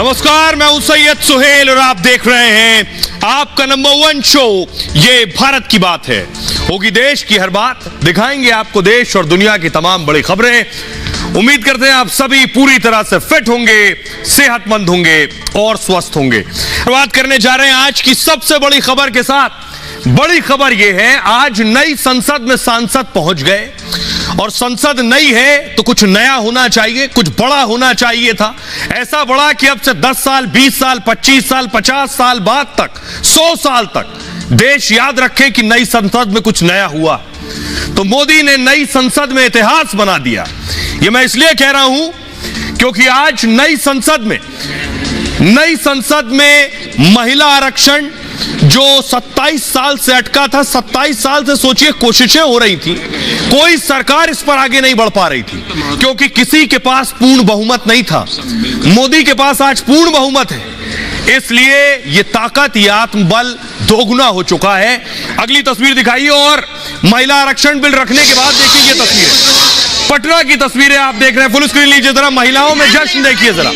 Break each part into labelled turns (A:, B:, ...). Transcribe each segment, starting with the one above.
A: नमस्कार, मैं हूं सैयद सुहेल और आप देख रहे हैं आपका नंबर 1 शो ये भारत की बात है। होगी देश की हर बात, दिखाएंगे आपको देश और दुनिया की तमाम बड़ी खबरें। उम्मीद करते हैं आप सभी पूरी तरह से फिट होंगे, सेहतमंद होंगे और स्वस्थ होंगे। बात करने जा रहे हैं आज की सबसे बड़ी खबर के साथ। बड़ी खबर यह है, आज नई संसद में सांसद पहुंच गए और संसद नई है तो कुछ नया होना चाहिए, कुछ बड़ा होना चाहिए था। ऐसा बड़ा कि अब से 10 साल, 20 साल, 25 साल, 50 साल बाद तक, 100 साल तक देश याद रखे कि नई संसद में कुछ नया हुआ। तो मोदी ने नई संसद में इतिहास बना दिया। यह मैं इसलिए कह रहा हूं क्योंकि आज नई संसद में महिला आरक्षण जो 27 साल से अटका था, 27 साल से सोचिए कोशिशें हो रही थी, कोई सरकार इस पर आगे नहीं बढ़ पा रही थी क्योंकि किसी के पास पूर्ण बहुमत नहीं था। मोदी के पास आज पूर्ण बहुमत है, इसलिए ये ताकत, ये आत्मबल दोगुना हो चुका है। अगली तस्वीर दिखाइए और महिला आरक्षण बिल रखने के बाद देखिए ये तस्वीरें, पटना की तस्वीरें आप देख रहे हैं। फुल स्क्रीन लीजिए जरा, महिलाओं में जश्न देखिए जरा।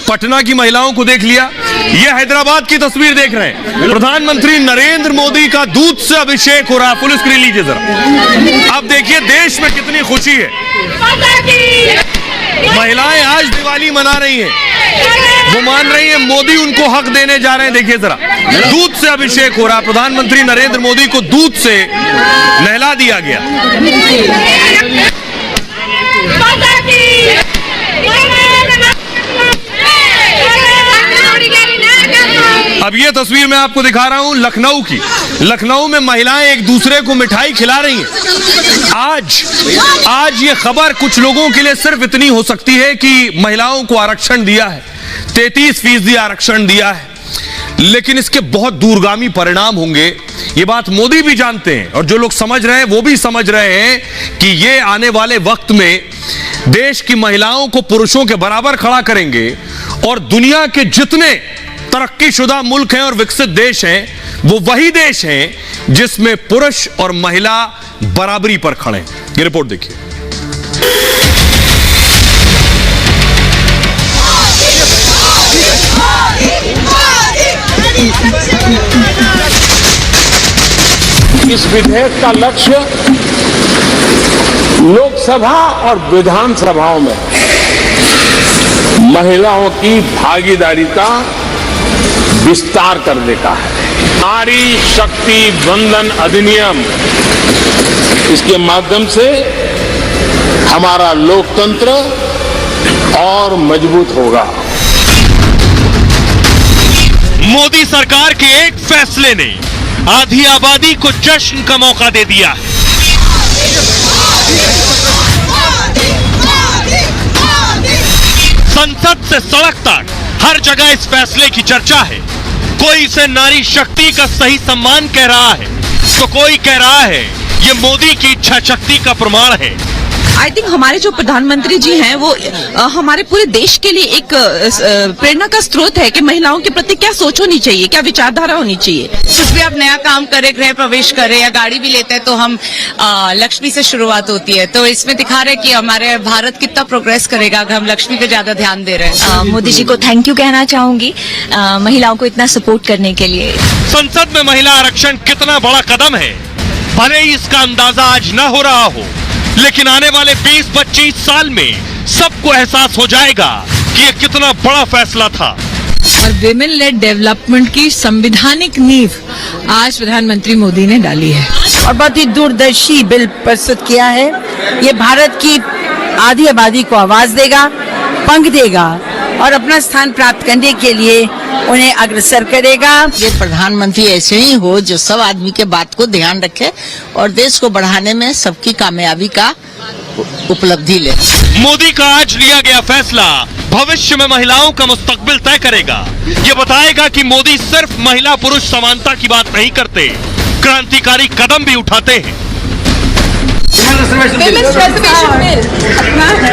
A: पटना की महिलाओं को देख लिया। यह हैदराबाद की तस्वीर देख रहे हैं। प्रधानमंत्री नरेंद्र मोदी का दूध से अभिषेक हो रहा है। फुल स्क्रीन लीजिए जरा। अब देखिए देश में कितनी खुशी है। महिलाएं आज दिवाली मना रही हैं, वो मान रही हैं मोदी उनको हक देने जा रहे हैं। देखिए जरा, दूध से अभिषेक हो रहा। प्रधानमंत्री नरेंद्र मोदी को दूध से नहला दिया गया। अब यह तस्वीर मैं आपको दिखा रहा हूं लखनऊ की। लखनऊ में महिलाएं एक दूसरे को मिठाई खिला रही हैं। आज ये खबर कुछ लोगों के लिए सिर्फ इतनी हो सकती है कि महिलाओं को आरक्षण दिया है, 33% आरक्षण दिया है, लेकिन इसके बहुत दूरगामी परिणाम होंगे। ये बात मोदी भी जानते हैं और जो लोग समझ रहे हैं वो भी समझ रहे हैं कि ये आने वाले वक्त में देश की महिलाओं को पुरुषों के बराबर खड़ा करेंगे और दुनिया के जितने तरक्कीशुदा मुल्क हैं और विकसित देश हैं, वो वही देश हैं जिसमें पुरुष और महिला बराबरी पर खड़े हैं। ये रिपोर्ट देखिए।
B: इस विधेयक का लक्ष्य लोकसभा और विधानसभाओं में महिलाओं की भागीदारी का विस्तार करने का है। नारी शक्ति वंदन अधिनियम, इसके माध्यम से हमारा लोकतंत्र और मजबूत होगा।
A: मोदी सरकार के एक फैसले ने आधी आबादी को जश्न का मौका दे दिया है। संसद से सड़क तक हर जगह इस फैसले की चर्चा है। कोई इसे नारी शक्ति का सही सम्मान कह रहा है तो कोई कह रहा है ये मोदी की इच्छा शक्ति का प्रमाण है।
C: आई थिंक हमारे जो प्रधानमंत्री जी हैं वो हमारे पूरे देश के लिए एक प्रेरणा का स्रोत है कि महिलाओं के प्रति क्या सोच होनी चाहिए, क्या विचारधारा होनी चाहिए।
D: कुछ भी आप नया काम करें, गृह प्रवेश करें या गाड़ी भी लेते हैं तो हम लक्ष्मी से शुरुआत होती है। तो इसमें दिखा रहे कि हमारे भारत कितना प्रोग्रेस करेगा अगर हम लक्ष्मी पे ज्यादा ध्यान दे रहे हैं।
E: मोदी जी को थैंक यू कहना चाहूंगी महिलाओं को इतना सपोर्ट करने के लिए।
A: संसद में महिला आरक्षण कितना बड़ा कदम है, भले ही इसका अंदाजा आज न हो रहा हो, लेकिन आने वाले 20-25 साल में सबको एहसास हो जाएगा कि यह कितना बड़ा फैसला था।
F: और विमेन लेड डेवलपमेंट की संवैधानिक नींव आज प्रधानमंत्री मोदी ने डाली है
G: और बहुत ही दूरदर्शी बिल प्रस्तुत किया है। ये भारत की आधी आबादी को आवाज देगा, पंख देगा और अपना स्थान प्राप्त करने के लिए उन्हें अग्रसर करेगा।
H: ये प्रधानमंत्री ऐसे ही हो जो सब आदमी के बात को ध्यान रखे और देश को बढ़ाने में सबकी कामयाबी का उपलब्धि ले।
A: मोदी का आज लिया गया फैसला भविष्य में महिलाओं का मुस्तकबिल तय करेगा। ये बताएगा कि मोदी सिर्फ महिला पुरुष समानता की बात नहीं करते, क्रांतिकारी कदम भी उठाते हैं।
C: Women's reservation bill अपना है।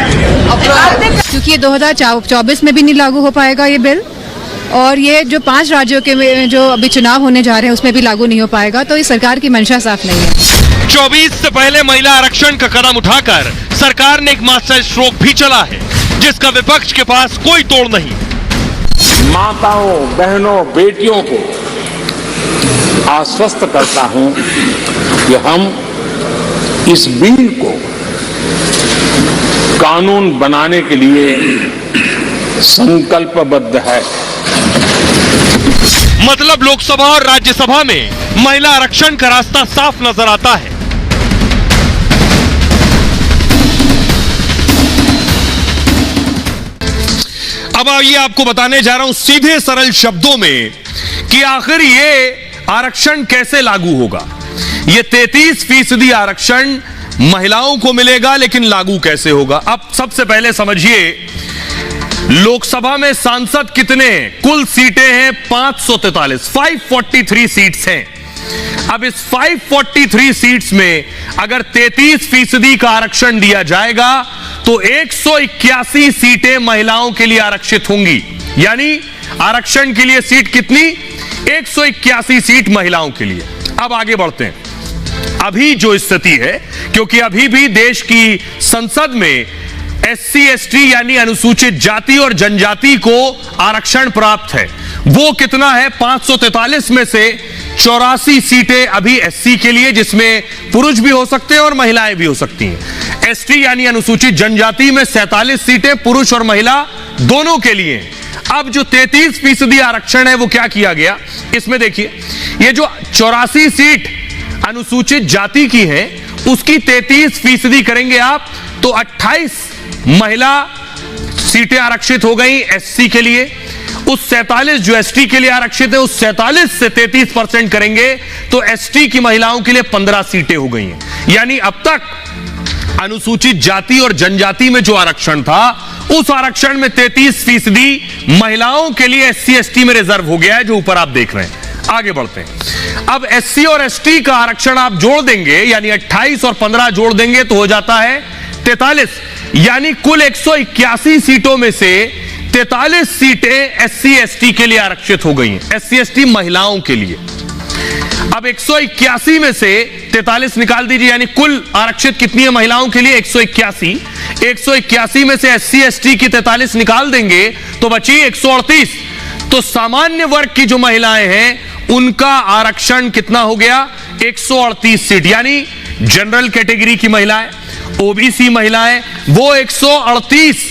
F: देखिए 2024 में भी नहीं लागू हो पाएगा ये बिल, और ये जो 5 राज्यों के में जो अभी चुनाव होने जा रहे हैं उसमें भी लागू नहीं हो पाएगा। तो इस सरकार की मंशा साफ नहीं है।
A: 24 से पहले महिला आरक्षण का कदम उठाकर सरकार ने एक मास्टर स्ट्रोक भी चला है, जिसका विपक्ष के पास कोई तोड़ नहीं।
B: माताओं, बहनों, बेटियों को आश्वस्त करता हूं कि हम इस बिल को कानून बनाने के लिए संकल्पबद्ध है।
A: मतलब लोकसभा और राज्यसभा में महिला आरक्षण का रास्ता साफ नजर आता है। अब आइए आपको बताने जा रहा हूं सीधे सरल शब्दों में कि आखिर ये आरक्षण कैसे लागू होगा। ये 33% आरक्षण महिलाओं को मिलेगा, लेकिन लागू कैसे होगा। अब सबसे पहले समझिए लोकसभा में सांसद कितने हैं? कुल सीटें हैं 543, 543 सीट्स हैं। अब इस 543 सीट्स में अगर 33% का आरक्षण दिया जाएगा तो 181 सीटें महिलाओं के लिए आरक्षित होंगी। यानी आरक्षण के लिए सीट कितनी? 181 सीट महिलाओं के लिए। अब आगे बढ़ते हैं। अभी जो स्थिति है, क्योंकि अभी भी देश की संसद में SC ST यानी अनुसूचित जाति और जनजाति को आरक्षण प्राप्त है, वो कितना है? 543 में से 84 सीटें अभी SC के लिए, जिसमें पुरुष भी हो सकते हैं और महिलाएं भी हो सकती हैं। ST यानी अनुसूचित जनजाति में 47 सीटें पुरुष और महिला दोनों के लिए। अब जो 33% आरक्षण है वो क्या किया गया, इसमें देखिए ये जो 84 सीट अनुसूचित जाति की है उसकी 33% करेंगे आप तो 28 महिला सीटें आरक्षित हो गई SC के लिए। उस 47 जो ST के लिए आरक्षित है उस 47 से 33% करेंगे तो ST की महिलाओं के लिए 15 सीटें हो गई हैं। यानी अब तक अनुसूचित जाति और जनजाति में जो आरक्षण था उस आरक्षण में 33% महिलाओं के लिए SC ST में रिजर्व हो गया है, जो ऊपर आप देख रहे हैं। आगे बढ़ते हैं। अब SC और ST का आरक्षण आप जोड़ देंगे, यानी 28 और 15 जोड़ देंगे तो हो जाता है 43। यानी कुल 181 सीटों में से 43 सीटें SC ST के लिए आरक्षित हो गई हैं, SC ST महिलाओं के लिए। अब 181 में से 43 निकाल दीजिए, यानी कुल आरक्षित कितनी है महिलाओं के लिए? 181। 181 में से SC ST की 43 निकाल देंगे तो बची 138। तो सामान्य वर्ग की जो महिलाएं हैं उनका आरक्षण कितना हो गया? 138 सीट। यानी जनरल कैटेगरी की महिलाएं, OBC महिलाएं, वो 138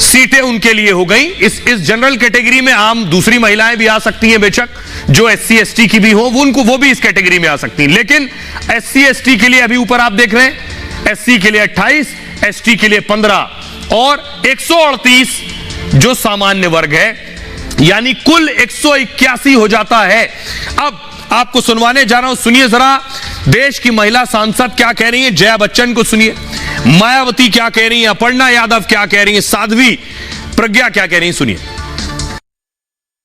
A: सीटें उनके लिए हो गई। इस जनरल कैटेगरी में आम दूसरी महिलाएं भी आ सकती हैं बेशक, जो SC ST की भी हो, वो भी इस कैटेगरी में आ सकती हैं। लेकिन SC ST के लिए अभी ऊपर आप देख रहे हैं SC के लिए 28, ST के लिए 15 और 138 जो सामान्य वर्ग है, यानी कुल 181 हो जाता है। अब आपको सुनवाने जा रहा हूं, सुनिए जरा देश की महिला सांसद क्या कह रही हैं। जया बच्चन को सुनिए, मायावती क्या कह रही हैं, अपर्णा यादव क्या कह रही हैं, साध्वी प्रज्ञा क्या कह रही हैं, सुनिए।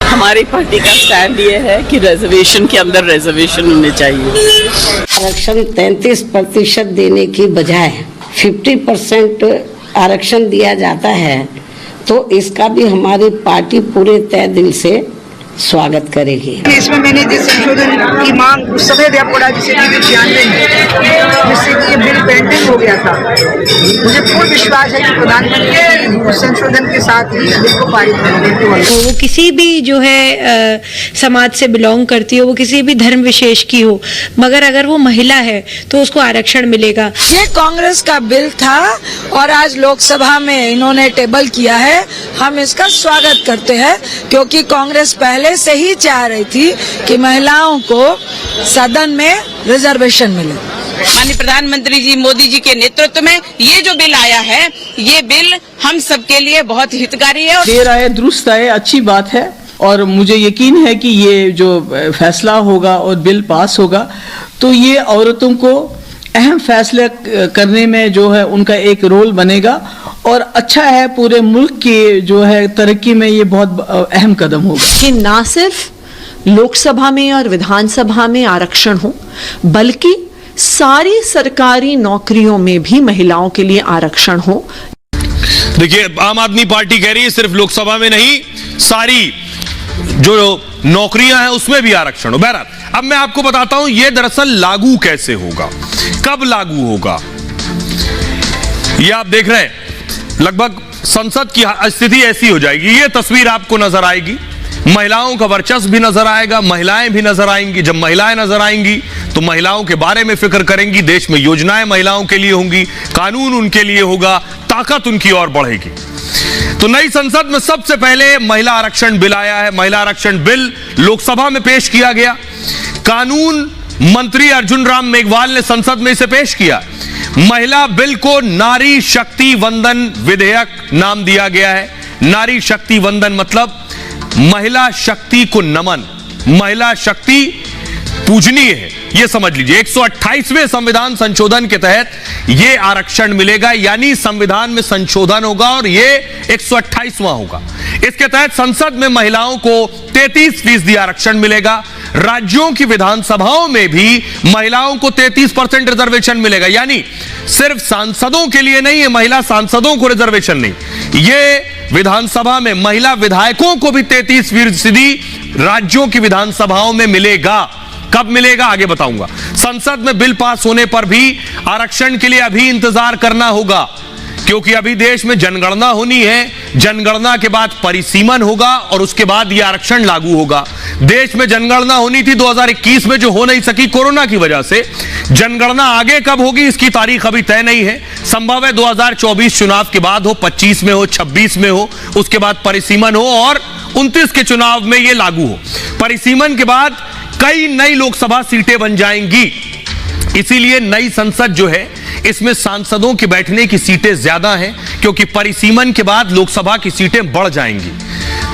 I: हमारी पार्टी का स्टैंड ये है कि रिजर्वेशन के अंदर रिजर्वेशन होने चाहिए।
J: आरक्षण 33% देने की बजाय 50% आरक्षण दिया जाता है तो इसका भी हमारी पार्टी पूरे तय दिल से स्वागत करेगी।
G: इसमें मैंने जिस संशोधन की मांग उस समय भी आपको जिसे 96 में जिससे कि ये बिल पेंडिंग हो गया था, मुझे पूर्ण विश्वास है कि प्रधानमंत्री उस संशोधन के साथ ही बिल को पारित करेंगे।
K: वो किसी भी जो है समाज से बिलोंग करती हो, वो किसी भी धर्म विशेष की हो, मगर अगर वो महिला है तो उसको आरक्षण मिलेगा।
G: ये कांग्रेस का बिल था और आज लोकसभा में इन्होंने टेबल किया है। हम इसका स्वागत करते हैं क्योंकि कांग्रेस पहले से ही चाह रही थी कि महिलाओं को सदन में रिजर्वेशन मिले।
D: माननीय प्रधानमंत्री जी मोदी जी के नेतृत्व में ये जो बिल आया है, ये बिल हम सबके लिए बहुत हितकारी है।
I: देर आए दुरुस्त आए, अच्छी बात है और मुझे यकीन है कि ये जो फैसला होगा और बिल पास होगा तो ये औरतों को अहम फैसले करने में जो है उनका एक रोल बनेगा और अच्छा है, पूरे मुल्क की जो है तरक्की में ये बहुत अहम कदम होगा
L: कि ना सिर्फ लोकसभा में और विधानसभा में आरक्षण हो बल्कि सारी सरकारी नौकरियों में भी महिलाओं के लिए आरक्षण हो।
A: देखिए, आम आदमी पार्टी कह रही है सिर्फ लोकसभा में नहीं, सारी जो नौकरियां हैं उसमें भी आरक्षण हो। बहरहाल, अब मैं आपको बताता हूं यह दरअसल लागू कैसे होगा, कब लागू होगा। यह आप देख रहे हैं, लगभग संसद की स्थिति ऐसी हो जाएगी, यह तस्वीर आपको नजर आएगी, महिलाओं का वर्चस्व भी नजर आएगा, महिलाएं भी नजर आएंगी। जब महिलाएं नजर आएंगी तो महिलाओं के बारे में फिक्र करेंगी, देश में योजनाएं महिलाओं के लिए होंगी, कानून उनके लिए होगा, ताकत उनकी और बढ़ेगी। तो नई संसद में सबसे पहले महिला आरक्षण बिल आया है। महिला आरक्षण बिल लोकसभा में पेश किया गया। कानून मंत्री अर्जुन राम मेघवाल ने संसद में इसे पेश किया। महिला बिल को नारी शक्ति वंदन विधेयक नाम दिया गया है। नारी शक्ति वंदन मतलब महिला शक्ति को नमन, महिला शक्ति पूजनीय है, यह समझ लीजिए। 128वें संविधान संशोधन के तहत यह आरक्षण मिलेगा, यानी संविधान में संशोधन होगा और यह 128वां होगा। इसके तहत संसद में महिलाओं को 33% आरक्षण मिलेगा। राज्यों की विधानसभाओं में भी महिलाओं को 33% रिजर्वेशन मिलेगा, यानी सिर्फ सांसदों के लिए नहीं है, महिला सांसदों को रिजर्वेशन नहीं, यह विधानसभा में महिला विधायकों को भी 33% राज्यों की विधानसभाओं में मिलेगा। कब मिलेगा आगे बताऊंगा। संसद में बिल पास होने पर भी आरक्षण के लिए अभी इंतजार करना होगा, क्योंकि अभी देश में जनगणना होनी है। जनगणना के बाद परिसीमन होगा और उसके बाद यह आरक्षण लागू होगा। देश में जनगणना होनी थी 2021 में, जो हो नहीं सकी कोरोना की वजह से। जनगणना आगे कब होगी इसकी तारीख अभी तय नहीं है। संभव है 2024 चुनाव के बाद हो, 25 में हो, 26 में हो, उसके बाद परिसीमन हो और 29 के चुनाव में यह लागू हो। परिसीमन के बाद कई नई लोकसभा सीटें बन जाएंगी, इसीलिए नई संसद जो है इसमें सांसदों के बैठने की सीटें ज्यादा हैं, क्योंकि परिसीमन के बाद लोकसभा की सीटें बढ़ जाएंगी।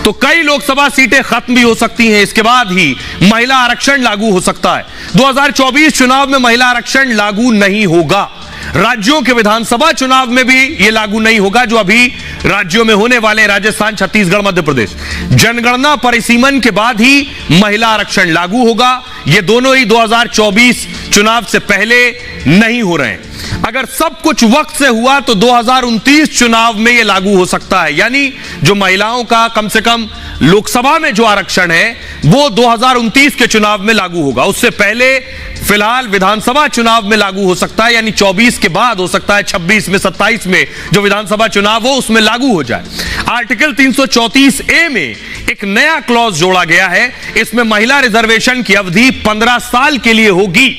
A: तो कई लोकसभा सीटें खत्म भी हो सकती हैं, इसके बाद ही महिला आरक्षण लागू हो सकता है। 2024 चुनाव में महिला आरक्षण लागू नहीं होगा। राज्यों के विधानसभा चुनाव में भी यह लागू नहीं होगा, जो अभी राज्यों में होने वाले राजस्थान, छत्तीसगढ़, मध्य प्रदेश। जनगणना परिसीमन के बाद ही महिला आरक्षण लागू होगा। ये दोनों ही 2024 चुनाव से पहले नहीं हो रहे हैं। अगर सब कुछ वक्त से हुआ तो 2029 चुनाव में यह लागू हो सकता है, यानी जो महिलाओं का कम से कम लोकसभा में जो आरक्षण है वो 2029 के चुनाव में लागू होगा। उससे पहले फिलहाल विधानसभा चुनाव में लागू हो सकता है, यानी 24 के बाद हो सकता है 26 में, 27 में जो विधानसभा चुनाव हो उसमें लागू हो जाए। आर्टिकल 334A में एक नया क्लॉज जोड़ा गया है। इसमें महिला रिजर्वेशन की अवधि 15 साल के लिए होगी,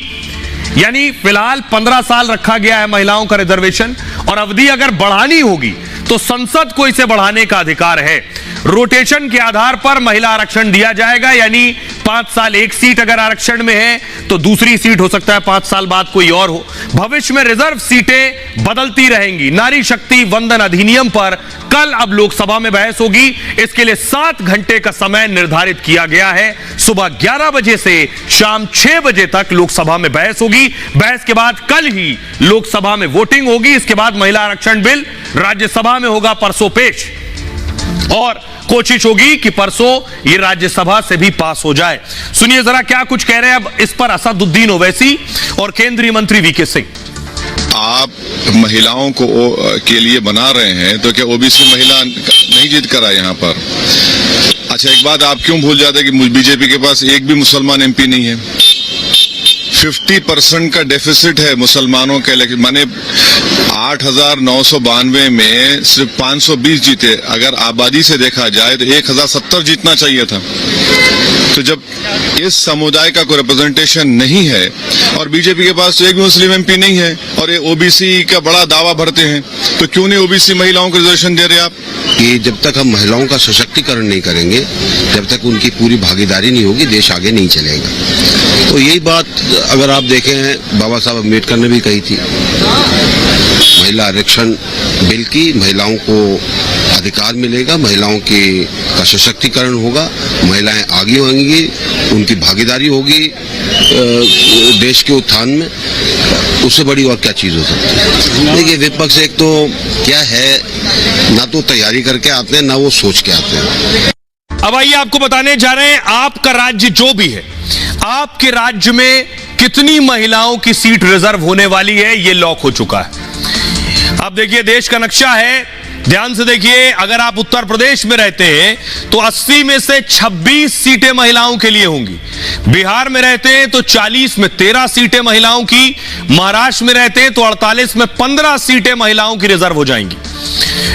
A: यानी फिलहाल 15 साल रखा गया है महिलाओं का रिजर्वेशन, और अवधि अगर बढ़ानी होगी तो संसद को इसे बढ़ाने का अधिकार है। रोटेशन के आधार पर महिला आरक्षण दिया जाएगा, यानी 5 साल एक सीट अगर आरक्षण में है तो दूसरी सीट हो सकता है 5 साल बाद कोई और हो। भविष्य में रिजर्व सीटें बदलती रहेंगी। नारी शक्ति वंदन अधिनियम पर कल अब लोकसभा में बहस होगी। इसके लिए 7 घंटे का समय निर्धारित किया गया है। सुबह 11 बजे से शाम 6 बजे तक लोकसभा में बहस होगी। बहस के बाद कल ही लोकसभा में वोटिंग होगी। इसके बाद महिला आरक्षण बिल राज्यसभा में होगा परसों पेश, और कोशिश होगी कि परसों ये राज्यसभा से भी पास हो जाए। सुनिए जरा क्या कुछ कह रहे हैं अब इस पर असदुद्दीन ओवैसी और केंद्रीय मंत्री वीके सिंह।
M: आप महिलाओं को के लिए बना रहे हैं, तो क्या ओबीसी महिला नहीं जीत कर आए यहाँ पर? अच्छा, एक बात आप क्यों भूल जाते हैं कि बीजेपी के पास एक भी मुसलमान एमपी नहीं है। 50% का डेफिसिट है मुसलमानों के, लेकिन माने 8,992 में सिर्फ 520 जीते। अगर आबादी से देखा जाए तो 1,070 जीतना चाहिए था। तो जब इस समुदाय का कोई रिप्रेजेंटेशन नहीं है और बीजेपी के पास तो एक भी मुस्लिम एमपी नहीं है और ये ओबीसी का बड़ा दावा भरते हैं, तो क्यों नहीं ओबीसी महिलाओं को रिजर्वेशन दे रहे आप?
N: कि जब तक हम महिलाओं का सशक्तिकरण नहीं करेंगे, जब तक उनकी पूरी भागीदारी नहीं होगी, देश आगे नहीं चलेगा। तो यही बात अगर आप देखें बाबा साहब अम्बेडकर ने भी कही थी। महिला आरक्षण बिल की महिलाओं को अधिकार मिलेगा, महिलाओं का सशक्तिकरण होगा, महिलाएं आगे होंगी, उनकी भागीदारी होगी देश के उत्थान में। उससे बड़ी और क्या चीज हो सकती है? देखिए, विपक्ष एक तो क्या है, ना तो तैयारी करके आते हैं ना वो सोच के आते हैं।
A: अब आइए आपको बताने जा रहे हैं, आपका राज्य जो भी है, आपके राज्य में कितनी महिलाओं की सीट रिजर्व होने वाली है, यह लॉक हो चुका है। अब देखिए, देश का नक्शा है, ध्यान से देखिए, अगर आप उत्तर प्रदेश में रहते हैं तो 80 में से 26 सीटें महिलाओं के लिए होंगी। बिहार में रहते हैं तो 40 में 13 सीटें महिलाओं की। महाराष्ट्र में रहते हैं तो 48 में 15 सीटें महिलाओं की रिजर्व हो जाएंगी।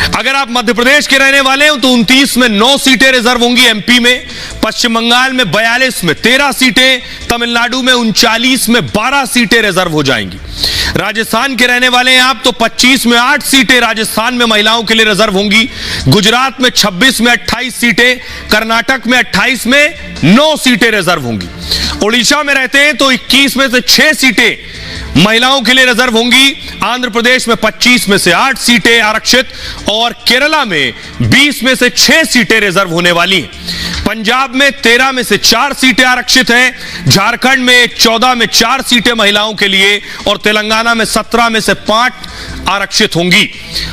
A: अगर आप मध्य प्रदेश के रहने वाले हो तो 29 में 9 सीटें रिजर्व होंगी एमपी में। पश्चिम बंगाल में 42 में 13 सीटें, तमिलनाडु में 39 में 12 सीटें रिजर्व हो जाएंगी। राजस्थान के रहने वाले हैं आप तो 25 में 8 सीटें राजस्थान में महिलाओं के लिए रिजर्व होंगी। गुजरात में 26 में 28 सीटें, कर्नाटक में 28 में 9 सीटें रिजर्व होंगी। ओडिशा में रहते हैं तो 21 में से 6 सीटें महिलाओं के लिए रिजर्व होंगी। आंध्र प्रदेश में 25 में से 8 सीटें आरक्षित और केरला में 20 में से 6 सीटें रिजर्व होने वाली हैं। पंजाब में 13 में से 4 सीटें आरक्षित हैं। झारखंड में 14 में 4 सीटें महिलाओं के लिए और तेलंगाना में 17 में से 5 आरक्षित होंगी।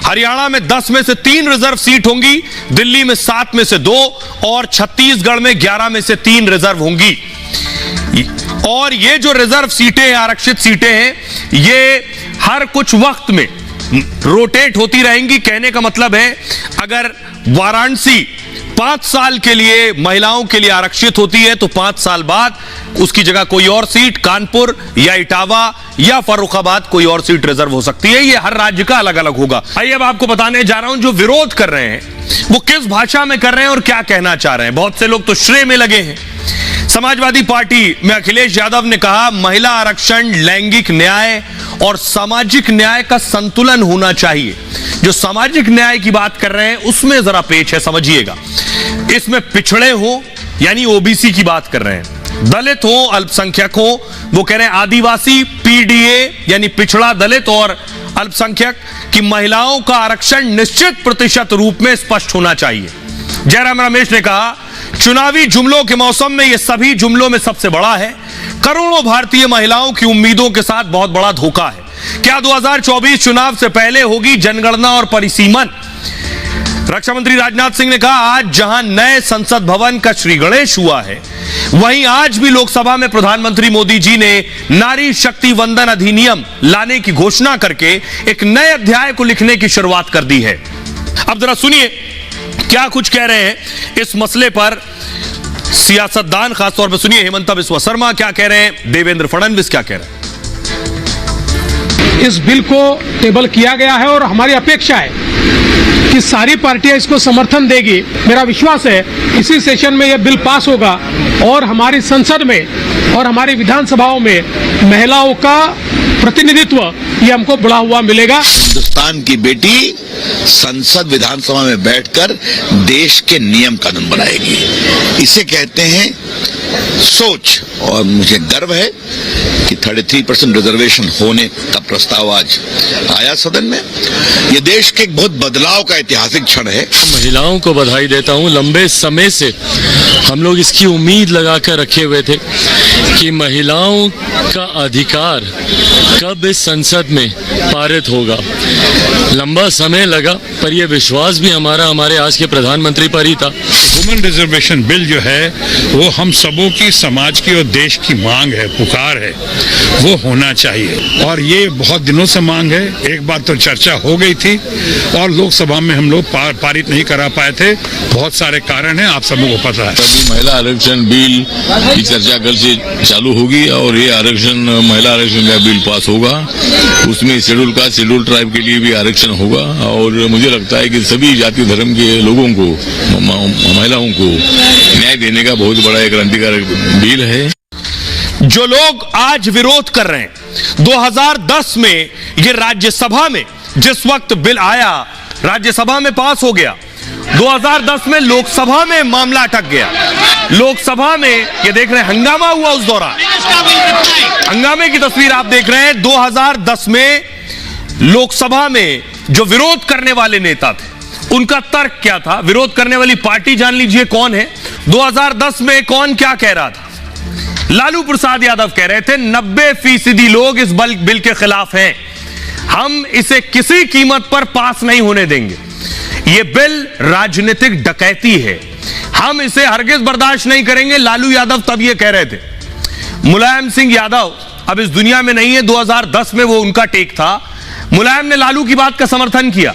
A: हरियाणा में 10 में से 3 रिजर्व सीट होंगी। दिल्ली में 7 में से 2 और छत्तीसगढ़ में 11 में से 3 रिजर्व होंगी। और ये जो रिजर्व सीटें, आरक्षित सीटें हैं, ये हर कुछ वक्त में रोटेट होती रहेंगी। कहने का मतलब है, अगर वाराणसी 5 साल के लिए महिलाओं के लिए आरक्षित होती है तो 5 साल बाद उसकी जगह कोई और सीट, कानपुर या इटावा या फर्रुखाबाद कोई और सीट रिजर्व हो सकती है। ये हर राज्य का अलग अलग होगा। आइए अब आपको बताने जा रहा हूं, जो विरोध कर रहे हैं वो किस भाषा में कर रहे हैं और क्या कहना चाह रहे हैं। बहुत से लोग तो श्रेय में लगे हैं। समाजवादी पार्टी में अखिलेश यादव ने कहा, महिला आरक्षण लैंगिक न्याय और सामाजिक न्याय का संतुलन होना चाहिए। जो सामाजिक न्याय की बात कर रहे हैं उसमें जरा पेच है, समझिएगा। इसमें पिछड़े हो यानी ओबीसी की बात कर रहे हैं, दलित हो, अल्पसंख्यक हो, वो कह रहे हैं आदिवासी, पीडीए यानी पिछड़ा, दलित और अल्पसंख्यक की महिलाओं का आरक्षण निश्चित प्रतिशत रूप में स्पष्ट होना चाहिए। जयराम रमेश ने कहा, चुनावी जुमलों के मौसम में यह सभी जुमलों में सबसे बड़ा है। करोड़ों भारतीय महिलाओं की उम्मीदों के साथ बहुत बड़ा धोखा है। क्या 2024 चुनाव से पहले होगी जनगणना और परिसीमन? रक्षा मंत्री राजनाथ सिंह ने कहा, आज जहां नए संसद भवन का श्री गणेश हुआ है, वहीं आज भी लोकसभा में प्रधानमंत्री मोदी जी ने नारी शक्ति वंदन अधिनियम लाने की घोषणा करके एक नए अध्याय को लिखने की शुरुआत कर दी है। अब जरा सुनिए क्या कुछ कह रहे हैं इस मसले पर सियासतदान, खासतौर पर सुनिए हेमंत बिस्वा शर्मा क्या कह रहे हैं, देवेंद्र फडणवीस क्या कह रहे हैं।
O: इस बिल को टेबल किया गया है और हमारी अपेक्षा है कि सारी पार्टियां इसको समर्थन देगी। मेरा विश्वास है इसी सेशन में यह बिल पास होगा और हमारी संसद में और हमारी विधानसभाओं में महिलाओं का प्रतिनिधित्व ये हमको बढ़ा हुआ मिलेगा।
P: हिंदुस्तान की बेटी संसद विधानसभा में बैठकर देश के नियम कानून बनाएगी, इसे कहते हैं सोच। और मुझे गर्व है कि 33% रिजर्वेशन होने का प्रस्ताव आज आया सदन में। ये देश के एक बहुत बदलाव का ऐतिहासिक क्षण है।
Q: महिलाओं को बधाई देता हूं। लंबे समय से हम लोग इसकी उम्मीद लगा कर रखे हुए थे कि महिलाओं का अधिकार कब इस संसद में पारित होगा। लंबा समय लगा, पर यह विश्वास भी हमारे आज के प्रधानमंत्री पर ही था।
R: वुमेन रिजर्वेशन बिल जो है वो हम सबों की, समाज की और देश की मांग है, पुकार है, वो होना चाहिए। और ये बहुत दिनों से मांग है। एक बार तो चर्चा हो गई थी और लोकसभा में हम लोग पारित नहीं करा पाए थे। बहुत सारे कारण हैं, आप सबों को पता है।
S: अभी महिला आरक्षण बिल की चर्चा कल से चालू होगी और ये आरक्षण, महिला आरक्षण का बिल पास होगा। उसमें शेड्यूल कास्ट, शेड्यूल ट्राइब के लिए भी आरक्षण होगा और मुझे लगता है कि सभी जाति धर्म के लोगों को, महिलाओं को न्याय देने का बहुत बड़ा एक क्रांतिकारक बिल है।
A: जो लोग आज विरोध कर रहे हैं, 2010 में ये राज्यसभा में जिस वक्त बिल आया, राज्यसभा में पास हो गया, 2010 में लोकसभा में मामला अटक गया। लोकसभा में ये देख रहे हैं हंगामा हुआ उस दौरान, हंगामे की तस्वीर आप देख रहे हैं। 2010 में लोकसभा में जो विरोध करने वाले नेता थे उनका तर्क क्या था, विरोध करने वाली पार्टी जान लीजिए कौन है। 2010 में कौन क्या कह रहा था? लालू प्रसाद यादव कह रहे थे 90% लोग इस बिल के खिलाफ हैं, हम इसे किसी कीमत पर पास नहीं होने देंगे। यह बिल राजनीतिक डकैती है, हम इसे हरगिज बर्दाश्त नहीं करेंगे। लालू यादव तब यह कह रहे थे। मुलायम सिंह यादव अब इस दुनिया में नहीं है, 2010 में वो उनका टेक था। मुलायम ने लालू की बात का समर्थन किया।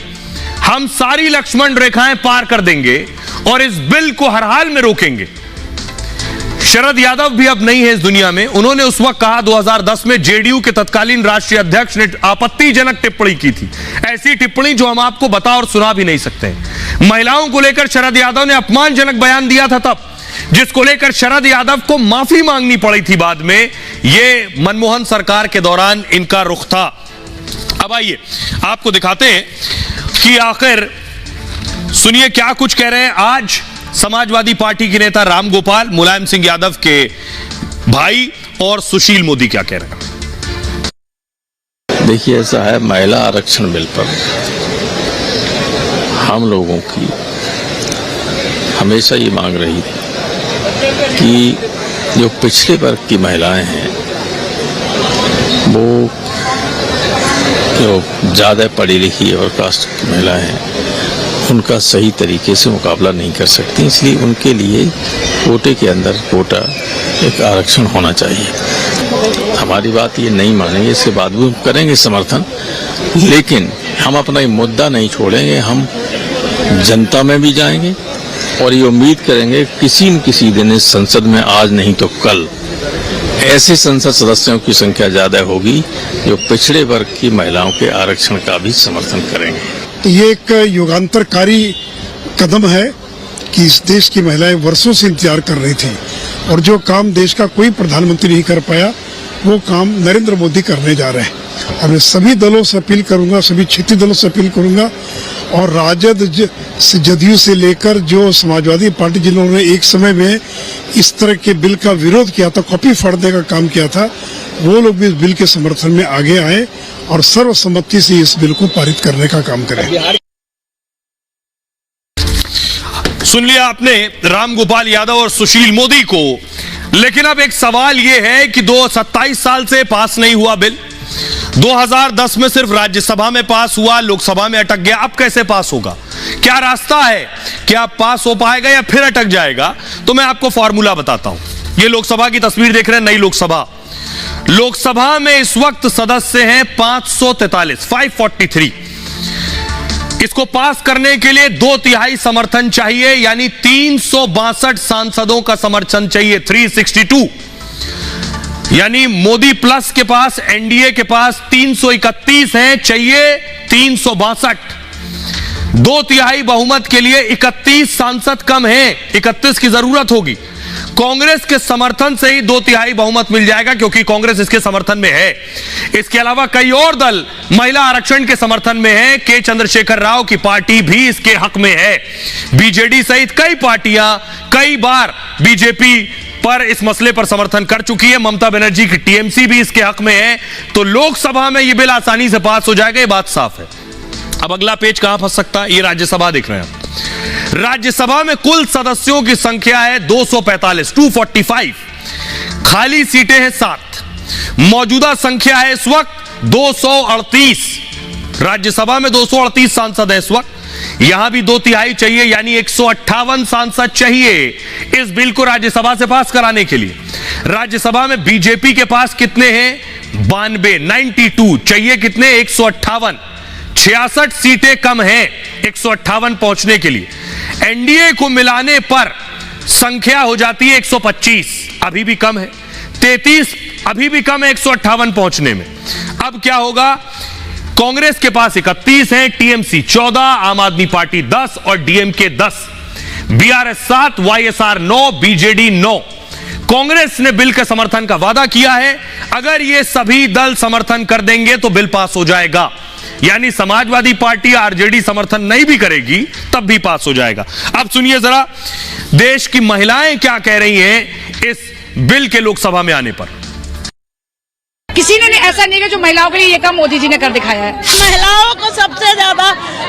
A: हम सारी लक्ष्मण रेखाएं पार कर देंगे और इस बिल को हर हाल में रोकेंगे। शरद यादव भी अब नहीं है इस दुनिया में। उन्होंने उस वक्त कहा 2010 में जेडीयू के तत्कालीन राष्ट्रीय अध्यक्ष ने आपत्तिजनक टिप्पणी की थी, ऐसी टिप्पणी जो हम आपको बता और सुना भी नहीं सकते। महिलाओं को लेकर शरद यादव ने अपमानजनक बयान दिया था तब, जिसको लेकर शरद यादव को माफी मांगनी पड़ी थी बाद में। यह मनमोहन सरकार के दौरान इनका रुख था। अब आइए आपको दिखाते हैं कि आखिर सुनिए क्या कुछ कह रहे हैं आज समाजवादी पार्टी के नेता रामगोपाल, मुलायम सिंह यादव के भाई, और सुशील मोदी क्या कह रहे हैं।
S: देखिए, ऐसा है, महिला आरक्षण बिल पर हम लोगों की हमेशा ये मांग रही थी कि जो पिछड़े वर्ग की महिलाएं हैं वो जो ज़्यादा पढ़ी लिखी और कास्ट की महिलाएं हैं उनका सही तरीके से मुकाबला नहीं कर सकती, इसलिए उनके लिए कोटे के अंदर कोटा एक आरक्षण होना चाहिए। हमारी बात ये नहीं मानेंगे, इसके बाद भी करेंगे समर्थन, लेकिन हम अपना ये मुद्दा नहीं छोड़ेंगे। हम जनता में भी जाएंगे और ये उम्मीद करेंगे किसी न किसी दिन इस संसद में, आज नहीं तो कल, ऐसे संसद सदस्यों की संख्या ज्यादा होगी जो पिछड़े वर्ग की महिलाओं के आरक्षण का भी समर्थन करेंगे।
T: तो ये एक युगांतरकारी कदम है कि इस देश की महिलाएं वर्षों से इंतजार कर रही थी और जो काम देश का कोई प्रधानमंत्री नहीं कर पाया वो काम नरेंद्र मोदी करने जा रहे हैं। और मैं सभी दलों से अपील करूंगा, सभी क्षेत्रीय दलों से अपील करूंगा और राजद जदयू से लेकर जो समाजवादी पार्टी जिन्होंने एक समय में इस तरह के बिल का विरोध किया था, कॉपी फाड़ने का काम किया था, वो लोग भी इस बिल के समर्थन में आगे आए और सर्वसम्मति से इस बिल को पारित करने का काम करें।
A: सुन लिया आपने रामगोपाल यादव और सुशील मोदी को, लेकिन अब एक सवाल यह है कि 27 साल से पास नहीं हुआ बिल। 2010 में सिर्फ राज्यसभा में पास हुआ, लोकसभा में अटक गया। अब कैसे पास होगा? क्या रास्ता है? क्या पास हो पाएगा या फिर अटक जाएगा? तो मैं आपको फॉर्मूला बताता हूं। ये लोकसभा की तस्वीर देख रहे हैं, नई लोकसभा। लोकसभा में इस वक्त सदस्य हैं 543। इसको पास करने के लिए 2/3 समर्थन चाहिए, यानी 362 सांसदों का समर्थन चाहिए। 362, यानी मोदी प्लस के पास, एनडीए के पास 331 हैं, चाहिए 362। 2/3 बहुमत के लिए 31 सांसद कम हैं, 31 की जरूरत होगी। कांग्रेस के समर्थन से ही 2/3 बहुमत मिल जाएगा, क्योंकि कांग्रेस इसके समर्थन में है। इसके अलावा कई और दल महिला आरक्षण के समर्थन में है। के चंद्रशेखर राव की पार्टी भी इसके हक में है। बीजेडी सहित कई पार्टियां कई बार बीजेपी पर इस मसले पर समर्थन कर चुकी है। ममता बनर्जी की टीएमसी भी इसके हक में है। तो लोकसभा में यह बिल आसानी से पास हो जाएगा, ये बात साफ है। अब अगला पेज कहां फंस सकता है? ये राज्यसभा देख रहे हैं। राज्यसभा में कुल सदस्यों की संख्या है 245, 245। खाली सीटें हैं 7। मौजूदा संख्या है इस वक्त 238। राज्यसभा में 238 सांसद हैं इस वक्त। यहां भी 2/3 चाहिए, यानी 158 सांसद चाहिए इस बिल को राज्यसभा से पास कराने के लिए। राज्यसभा में बीजेपी के पास कितने हैं? 92 चाहिए कितने? 158। 66 सीटें कम हैं 158 पहुंचने के लिए। एनडीए को मिलाने पर संख्या हो जाती है 125, अभी भी कम है। 33 अभी भी कम है 158 पहुंचने में। अब क्या होगा? कांग्रेस के पास 31 है, टीएमसी 14, आम आदमी पार्टी 10 और DMK 10, BRS 7, YSR 9, BJD 9। Congress ने बिल के समर्थन का वादा किया है। अगर ये सभी दल समर्थन कर देंगे तो बिल पास हो जाएगा, यानी समाजवादी पार्टी आरजेडी समर्थन नहीं भी करेगी तब भी पास हो जाएगा। अब सुनिए जरा देश की महिलाएं क्या कह रही हैं इस बिल के लोकसभा में आने पर।
U: किसी ने ऐसा नहीं है जो महिलाओं के लिए ये काम मोदी जी ने कर दिखाया है।
V: महिलाओं को सबसे ज्यादा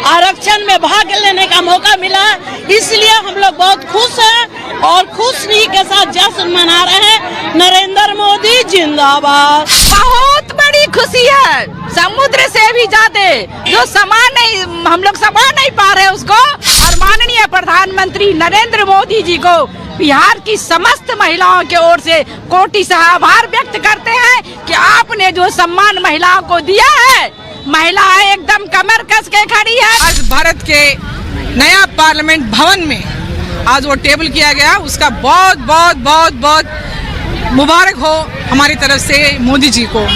V: आरक्षण में भाग लेने का मौका मिला, इसलिए हम लोग बहुत खुश हैं और खुशी के साथ जश्न मना रहे हैं। नरेंद्र मोदी जिंदाबाद।
C: बहुत बड़ी खुशी है, समुद्र से भी ज्यादा, जो समान नहीं, हम लोग समा नहीं पा रहे उसको। और माननीय प्रधानमंत्री नरेंद्र मोदी जी को बिहार की समस्त महिलाओं के ओर से कोटि से आभार व्यक्त करते हैं कि आपने जो सम्मान महिलाओं को दिया है महिलाएं एकदम कमर कस के खड़ी है।
E: आज भारत के नया पार्लियामेंट भवन में आज वो टेबल किया गया, उसका बहुत बहुत बहुत बहुत मुबारक हो हमारी तरफ से मोदी जी को।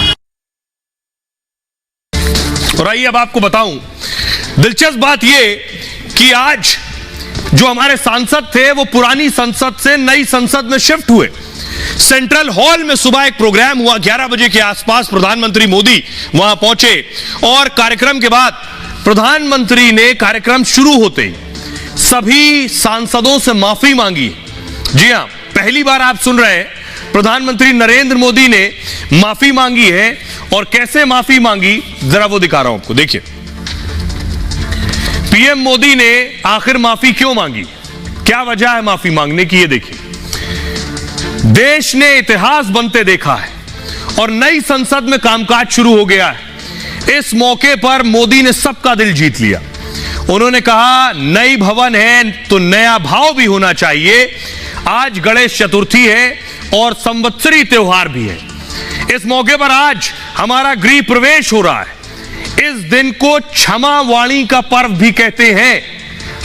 A: और आइए अब आपको बताऊं, दिलचस्प बात ये कि आज जो हमारे सांसद थे वो पुरानी संसद से नई संसद में शिफ्ट हुए। सेंट्रल हॉल में सुबह एक प्रोग्राम हुआ, 11 बजे के आसपास प्रधानमंत्री मोदी वहां पहुंचे और कार्यक्रम के बाद प्रधानमंत्री ने कार्यक्रम शुरू होते ही सभी सांसदों से माफी मांगी। जी हां, पहली बार आप सुन रहे हैं, प्रधानमंत्री नरेंद्र मोदी ने माफी मांगी है। और कैसे माफी मांगी जरा वो दिखा रहा हूं आपको, देखिए। पीएम मोदी ने आखिर माफी क्यों मांगी, क्या वजह है माफी मांगने की, ये देखिए। देश ने इतिहास बनते देखा है और नई संसद में कामकाज शुरू हो गया है। इस मौके पर मोदी ने सबका दिल जीत लिया। उन्होंने कहा नई भवन है तो नया भाव भी होना चाहिए। आज गणेश चतुर्थी है और संवत्सरी त्योहार भी है। इस मौके पर आज हमारा गृह प्रवेश हो रहा है। इस दिन को क्षमा वाणी का पर्व भी कहते हैं।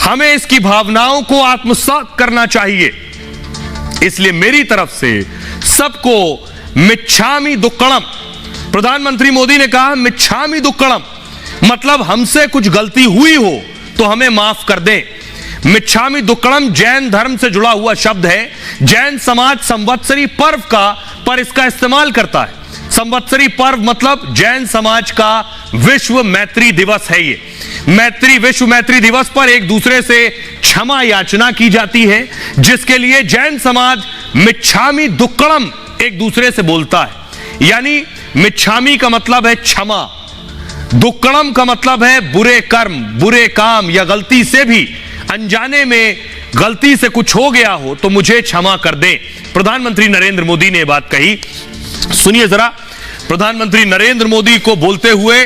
A: हमें इसकी भावनाओं को आत्मसात करना चाहिए। इसलिए मेरी तरफ से सबको मिच्छामि दुक्कड़म। प्रधानमंत्री मोदी ने कहा मिच्छामि दुक्कड़म, मतलब हमसे कुछ गलती हुई हो तो हमें माफ कर दें। मिच्छामि दुक्कड़म जैन धर्म से जुड़ा हुआ शब्द है। जैन समाज संवत्सरी पर्व का पर इसका इस्तेमाल करता है। संवत्सरी पर्व मतलब जैन समाज का विश्व मैत्री दिवस है। ये विश्व मैत्री दिवस पर एक दूसरे से क्षमा याचना की जाती है, जिसके लिए जैन समाज मिच्छामि दुक्कड़म एक दूसरे से बोलता है। यानी मिच्छामि का मतलब है क्षमा, दुक्कड़म का मतलब है बुरे कर्म, बुरे काम या गलती से भी अनजाने में गलती से कुछ हो गया हो तो मुझे क्षमा कर दें। प्रधानमंत्री नरेंद्र मोदी ने बात कही, सुनिए जरा। प्रधानमंत्री नरेंद्र मोदी को बोलते हुए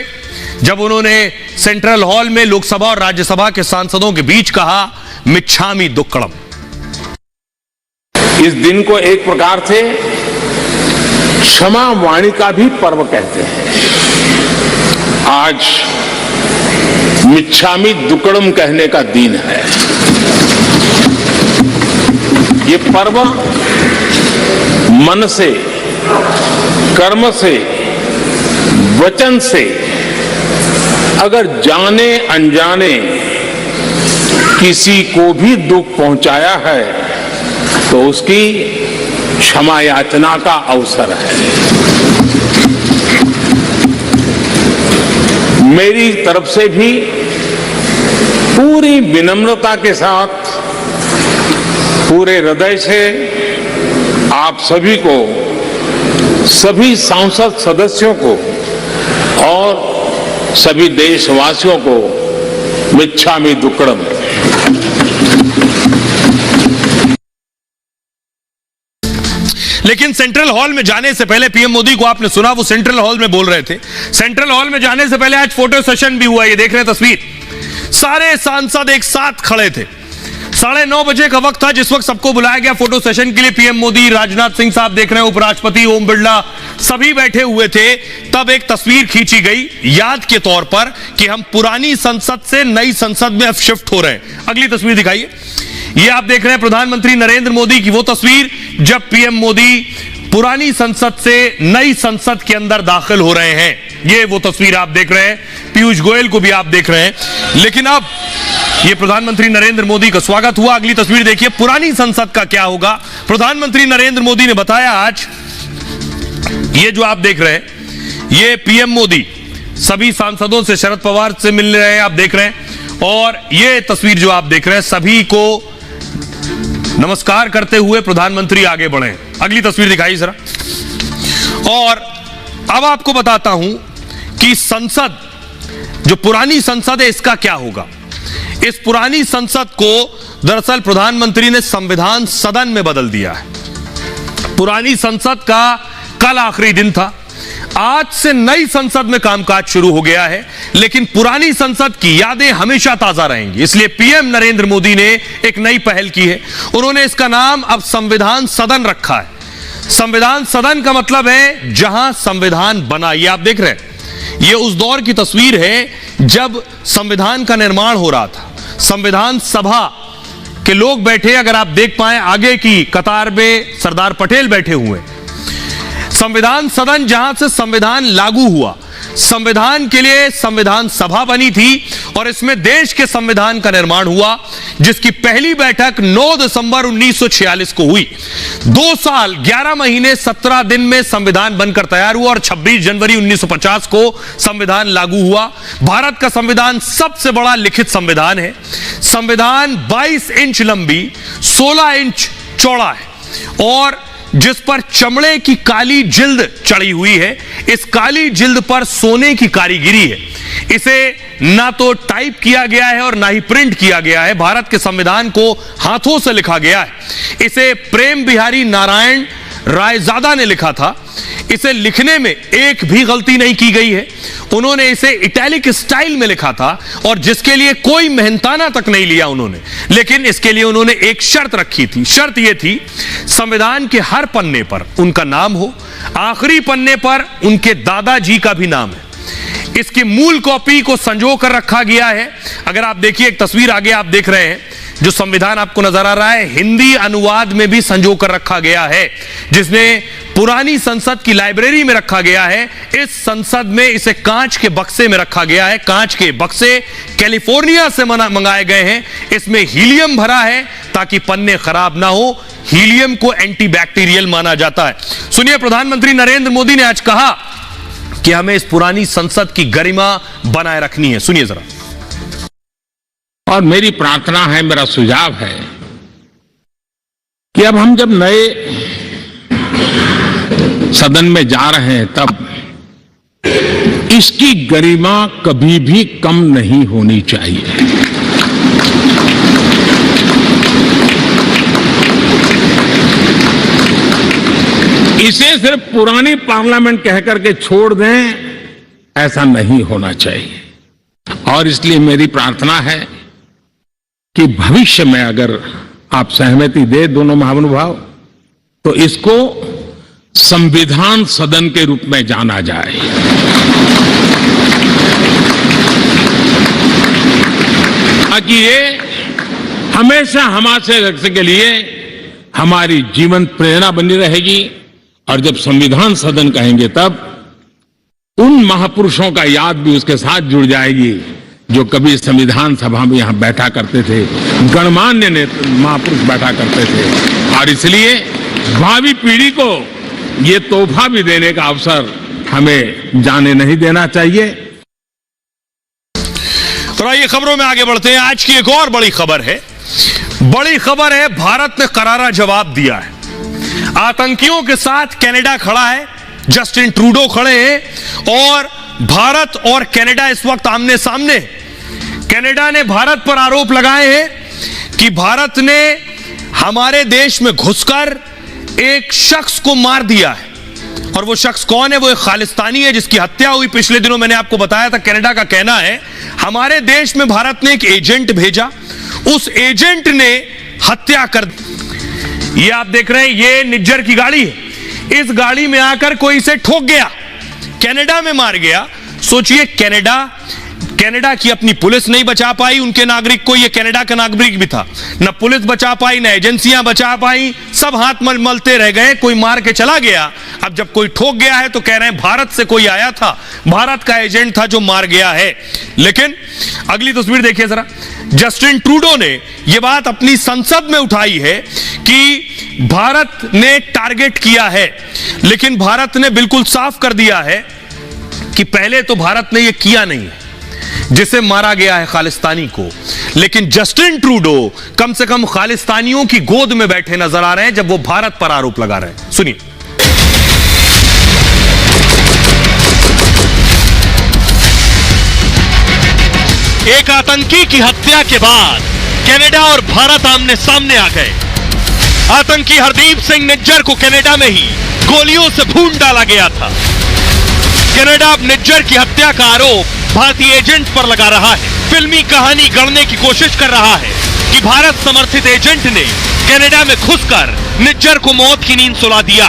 A: जब उन्होंने सेंट्रल हॉल में लोकसभा और राज्यसभा के सांसदों के बीच कहा मिच्छामि दुक्कड़म।
B: इस दिन को एक प्रकार से क्षमा वाणी का भी पर्व कहते हैं। आज मिच्छामि दुक्कड़म कहने का दिन है। ये पर्व मन से, कर्म से, वचन से अगर जाने अनजाने किसी को भी दुख पहुंचाया है तो उसकी क्षमा याचना का अवसर है। मेरी तरफ से भी पूरी विनम्रता के साथ, पूरे हृदय से आप सभी को, सभी सांसद सदस्यों को और सभी देशवासियों को मिच्छामि दुक्कड़म।
A: लेकिन सेंट्रल हॉल में जाने से पहले पीएम मोदी को आपने सुना, वो सेंट्रल हॉल में बोल रहे थे। सेंट्रल हॉल में जाने से पहले आज फोटो सेशन भी हुआ, ये देख रहे हैं तस्वीर। सारे सांसद एक साथ खड़े थे। 9:30 बजे का वक्त था जिस वक्त सबको बुलाया गया फोटो सेशन के लिए। पीएम मोदी, राजनाथ सिंह साहब देख रहे हैं, उपराष्ट्रपति ओम बिरला सभी बैठे हुए थे। तब एक तस्वीर खींची गई याद के तौर पर कि हम पुरानी संसद से नई संसद में अब शिफ्ट हो रहे हैं। अगली तस्वीर दिखाइए। ये आप देख रहे हैं प्रधानमंत्री नरेंद्र मोदी की वो तस्वीर जब पीएम मोदी पुरानी संसद से नई संसद के अंदर दाखिल हो रहे हैं। ये वो तस्वीर आप देख रहे हैं। पीयूष गोयल को भी आप देख रहे हैं। लेकिन अब ये प्रधानमंत्री नरेंद्र मोदी का स्वागत हुआ। अगली तस्वीर देखिए, पुरानी संसद का क्या होगा। प्रधानमंत्री नरेंद्र मोदी ने बताया आज, ये जो आप देख रहे हैं, ये पीएम मोदी सभी सांसदों से, शरद पवार से मिल रहे हैं, आप देख रहे हैं। और ये तस्वीर जो आप देख रहे हैं, सभी को नमस्कार करते हुए प्रधानमंत्री आगे बढ़े। अगली तस्वीर दिखाइए जरा। और अब आपको बताता हूं कि संसद, जो पुरानी संसद है, इसका क्या होगा। इस पुरानी संसद को दरअसल प्रधानमंत्री ने संविधान सदन में बदल दिया है। पुरानी संसद का कल आखिरी दिन था। आज से नई संसद में कामकाज शुरू हो गया है, लेकिन पुरानी संसद की यादें हमेशा ताजा रहेंगी। इसलिए पीएम नरेंद्र मोदी ने एक नई पहल की है। उन्होंने इसका नाम अब संविधान सदन रखा है। संविधान सदन का मतलब है जहां संविधान बना। ये आप देख रहे हैं, ये उस दौर की तस्वीर है जब संविधान का निर्माण हो रहा था। संविधान सभा के लोग बैठे, अगर आप देख पाए आगे की कतार में सरदार पटेल बैठे हुए। संविधान सदन जहां से संविधान लागू हुआ, संविधान के लिए संविधान सभा बनी थी और इसमें देश के संविधान का निर्माण हुआ, जिसकी पहली बैठक 9 दिसंबर 1946 को हुई। 2 साल 11 महीने 17 दिन में संविधान बनकर तैयार हुआ और 26 जनवरी 1950 को संविधान लागू हुआ। भारत का संविधान सबसे बड़ा लिखित संविधान है। संविधान 22 इंच लंबी, 16 इंच चौड़ा है और जिस पर चमड़े की काली जिल्द चढ़ी हुई है। इस काली जिल्द पर सोने की कारीगिरी है। इसे ना तो टाइप किया गया है और ना ही प्रिंट किया गया है। भारत के संविधान को हाथों से लिखा गया है। इसे प्रेम बिहारी नारायण रायजादा ने लिखा था। इसे लिखने में एक भी गलती नहीं की गई है। उन्होंने इसे इटैलिक स्टाइल में लिखा था और जिसके लिए कोई मेहनताना तक नहीं लिया उन्होंने, लेकिन इसके लिए उन्होंने एक शर्त रखी थी। शर्त यह थी, संविधान के हर पन्ने पर उनका नाम हो, आखिरी पन्ने पर उनके दादाजी का भी नाम है। इसकी मूल कॉपी को संजो कर रखा गया है। अगर आप देखिए, एक तस्वीर आगे आप देख रहे हैं, जो संविधान आपको नजर आ रहा है, हिंदी अनुवाद में भी संजो कर रखा गया है, जिसने पुरानी संसद की लाइब्रेरी में रखा गया है। इस संसद में इसे कांच के बक्से में रखा गया है। कांच के बक्से कैलिफोर्निया से मंगाए गए हैं। इसमें हीलियम भरा है ताकि पन्ने खराब ना हो। हीलियम को एंटीबैक्टीरियल माना जाता है। सुनिए, प्रधानमंत्री नरेंद्र मोदी ने आज कहा कि हमें इस पुरानी संसद की गरिमा बनाए रखनी है। सुनिए जरा।
B: और मेरी प्रार्थना है, मेरा सुझाव है कि अब हम जब नए सदन में जा रहे हैं, तब इसकी गरिमा कभी भी कम नहीं होनी चाहिए। इसे सिर्फ पुरानी पार्लियामेंट कहकर के छोड़ दें, ऐसा नहीं होना चाहिए। और इसलिए मेरी प्रार्थना है कि भविष्य में अगर आप सहमति दे दोनों महानुभाव, तो इसको संविधान सदन के रूप में जाना जाए। ताकि ये हमेशा हमारे रक्षा के लिए हमारी जीवन प्रेरणा बनी रहेगी। और जब संविधान सदन कहेंगे, तब उन महापुरुषों का याद भी उसके साथ जुड़ जाएगी जो कभी संविधान सभा में यहां बैठा करते थे, गणमान्य महापुरुष बैठा करते थे। और इसलिए भावी पीढ़ी को ये तोहफा भी देने का अवसर हमें जाने नहीं देना चाहिए।
A: तो आइए खबरों में आगे बढ़ते हैं। आज की एक और बड़ी खबर है। बड़ी खबर है, भारत ने करारा जवाब दिया है। आतंकियों के साथ कनाडा खड़ा है, जस्टिन ट्रूडो खड़े हैं और भारत और कनाडा इस वक्त आमने सामने। कनाडा ने भारत पर आरोप लगाए हैं कि भारत ने हमारे देश में घुसकर एक शख्स को मार दिया है। और वो शख्स कौन है? वो एक खालिस्तानी है जिसकी हत्या हुई पिछले दिनों। मैंने आपको बताया था, कनाडा का कहना है हमारे देश में भारत ने एक एजेंट भेजा, उस एजेंट ने हत्या कर दी। ये आप देख रहे हैं, ये निज्जर की गाड़ी है। इस गाड़ी में आकर कोई इसे ठोक गया, कनाडा में मार गया। सोचिए, कनाडा की अपनी पुलिस नहीं बचा पाई उनके नागरिक को। ये कनाडा का नागरिक भी था, न पुलिस बचा पाई, न एजेंसियां बचा पाई, सब हाथ मलते रह गए। कोई मार के चला गया। अब जब कोई ठोक गया है तो कह रहे हैं भारत से कोई आया था, भारत का एजेंट था जो मार गया है। लेकिन अगली तस्वीर देखिए जरा। जस्टिन ट्रूडो ने यह बात अपनी संसद में उठाई है कि भारत ने टारगेट किया है, लेकिन भारत ने बिल्कुल साफ कर दिया है कि पहले तो भारत ने यह किया नहीं है जिसे मारा गया है खालिस्तानी को। लेकिन जस्टिन ट्रूडो कम से कम खालिस्तानियों की गोद में बैठे नजर आ रहे हैं जब वो भारत पर आरोप लगा रहे हैं। सुनिए। एक आतंकी की हत्या के बाद कनाडा और भारत आमने सामने आ गए। आतंकी हरदीप सिंह निज्जर को कनाडा में ही गोलियों से भून डाला गया था। कनाडा अब निज्जर की हत्या का आरोप भारतीय एजेंट पर लगा रहा है। फिल्मी कहानी गढ़ने की कोशिश कर रहा है कि भारत समर्थित एजेंट ने कनाडा में घुसकर निज्जर को मौत की नींद सुला दिया।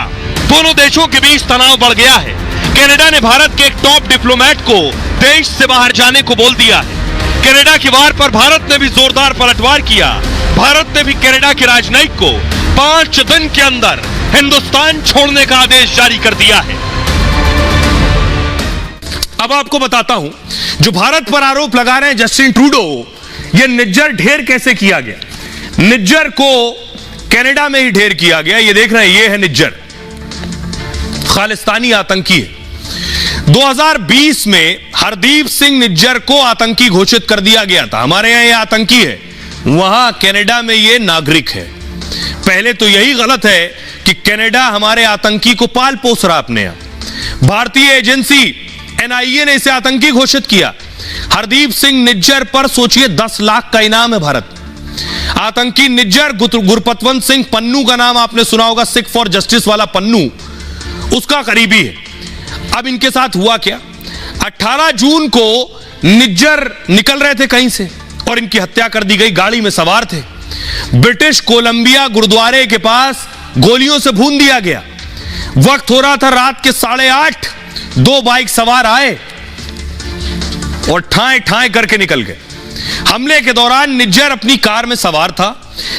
A: दोनों देशों के बीच तनाव बढ़ गया है। कनाडा ने भारत के एक टॉप डिप्लोमेट को देश से बाहर जाने को बोल दिया है। कनाडा की वार पर भारत ने भी जोरदार पलटवार किया। भारत ने भी कनाडा के राजनयिक को 5 दिन के अंदर हिंदुस्तान छोड़ने का आदेश जारी कर दिया है। अब आपको बताता हूं, जो भारत पर आरोप लगा रहे हैं जस्टिन ट्रूडो, यह निज्जर ढेर कैसे किया गया। निज्जर को कनाडा में ही ढेर किया गया। ये देख रहे हैं, ये है निज्जर, खालिस्तानी आतंकी है। 2020 में हरदीप सिंह निज्जर को आतंकी घोषित कर दिया गया था। हमारे यहां ये आतंकी है, वहां कनाडा में ये नागरिक है। पहले तो यही गलत है कि कनाडा हमारे आतंकी को पाल पोस रहा अपने यहां। भारतीय एजेंसी NIA ने इसे आतंकी घोषित किया। हरदीप सिंह निज्जर पर सोचिए 10 लाख का इनाम है भारत। आतंकी निज्जर गुरपतवंत सिंह पन्नू का नाम आपने सुना होगा, सिख फॉर जस्टिस वाला पन्नू, उसका करीबी है। अब इनके साथ हुआ क्या, 18 जून को निज्जर निकल रहे थे कहीं से और इनकी हत्या कर दी गई। गाड़ी में सवार थे। ब्रिटिश कोलंबिया गुरुद्वारे के पास गोलियों से भून दिया गया। वक्त हो रहा था रात के 8:30। 2 बाइक सवार आए और ठाए ठाए करके निकल गए। हमले के दौरान निज्जर अपनी कार में सवार था।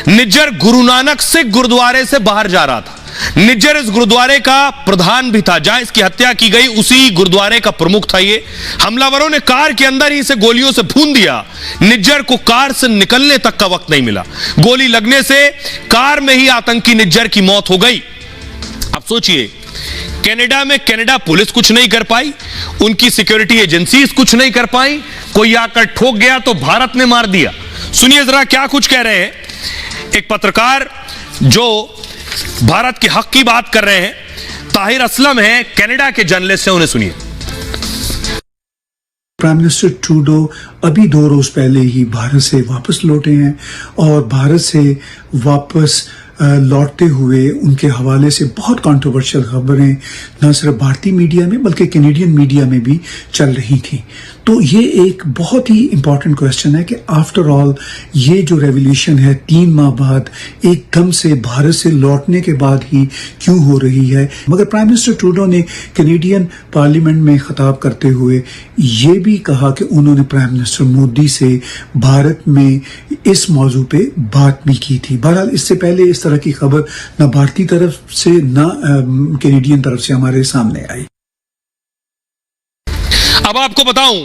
A: निज्जर गुरु नानक सिख गुरुद्वारे से बाहर जा रहा था। निज्जर इस गुरुद्वारे का प्रधान भी था, जहां इसकी हत्या की गई उसी गुरुद्वारे का प्रमुख था ये। हमलावरों ने कार के अंदर ही इसे गोलियों से भून दिया। निज्जर को कार से निकलने तक का वक्त नहीं मिला। गोली लगने से कार में ही आतंकी निज्जर की मौत हो गई। अब सोचिए, कनाडा में कनाडा पुलिस कुछ नहीं कर पाई, उनकी सिक्योरिटी एजेंसीज कुछ नहीं कर पाई, कोई आकर ठोक गया तो भारत ने मार दिया। सुनिए जरा क्या कुछ कह रहे हैं एक पत्रकार जो भारत के हक की बात कर रहे हैं। ताहिर असलम है, कनाडा के जर्नलिस्ट हैं, उन्हें सुनिए।
F: प्राइम मिनिस्टर ट्रूडो अभी 2 रोज पहले ही भारत से वापस लौटे हैं और भारत से वापस लौटते हुए उनके हवाले से बहुत कंट्रोवर्शियल खबरें न सिर्फ भारतीय मीडिया में बल्कि कैनेडियन मीडिया में भी चल रही थी। तो ये एक बहुत ही इंपॉर्टेंट क्वेश्चन है कि आफ्टर ऑल ये जो रेवोल्यूशन है 3 माह बाद एकदम से भारत से लौटने के बाद ही क्यों हो रही है। मगर प्राइम मिनिस्टर ट्रूडो ने कैनेडियन पार्लियामेंट में खिताब करते हुए ये भी कहा कि उन्होंने प्राइम मिनिस्टर मोदी से भारत में इस मौजू पे बात भी की थी। बहरहाल इससे पहले इस तरह की खबर न भारतीय तरफ से न कैनेडियन तरफ से हमारे सामने आई।
A: अब आपको बताऊं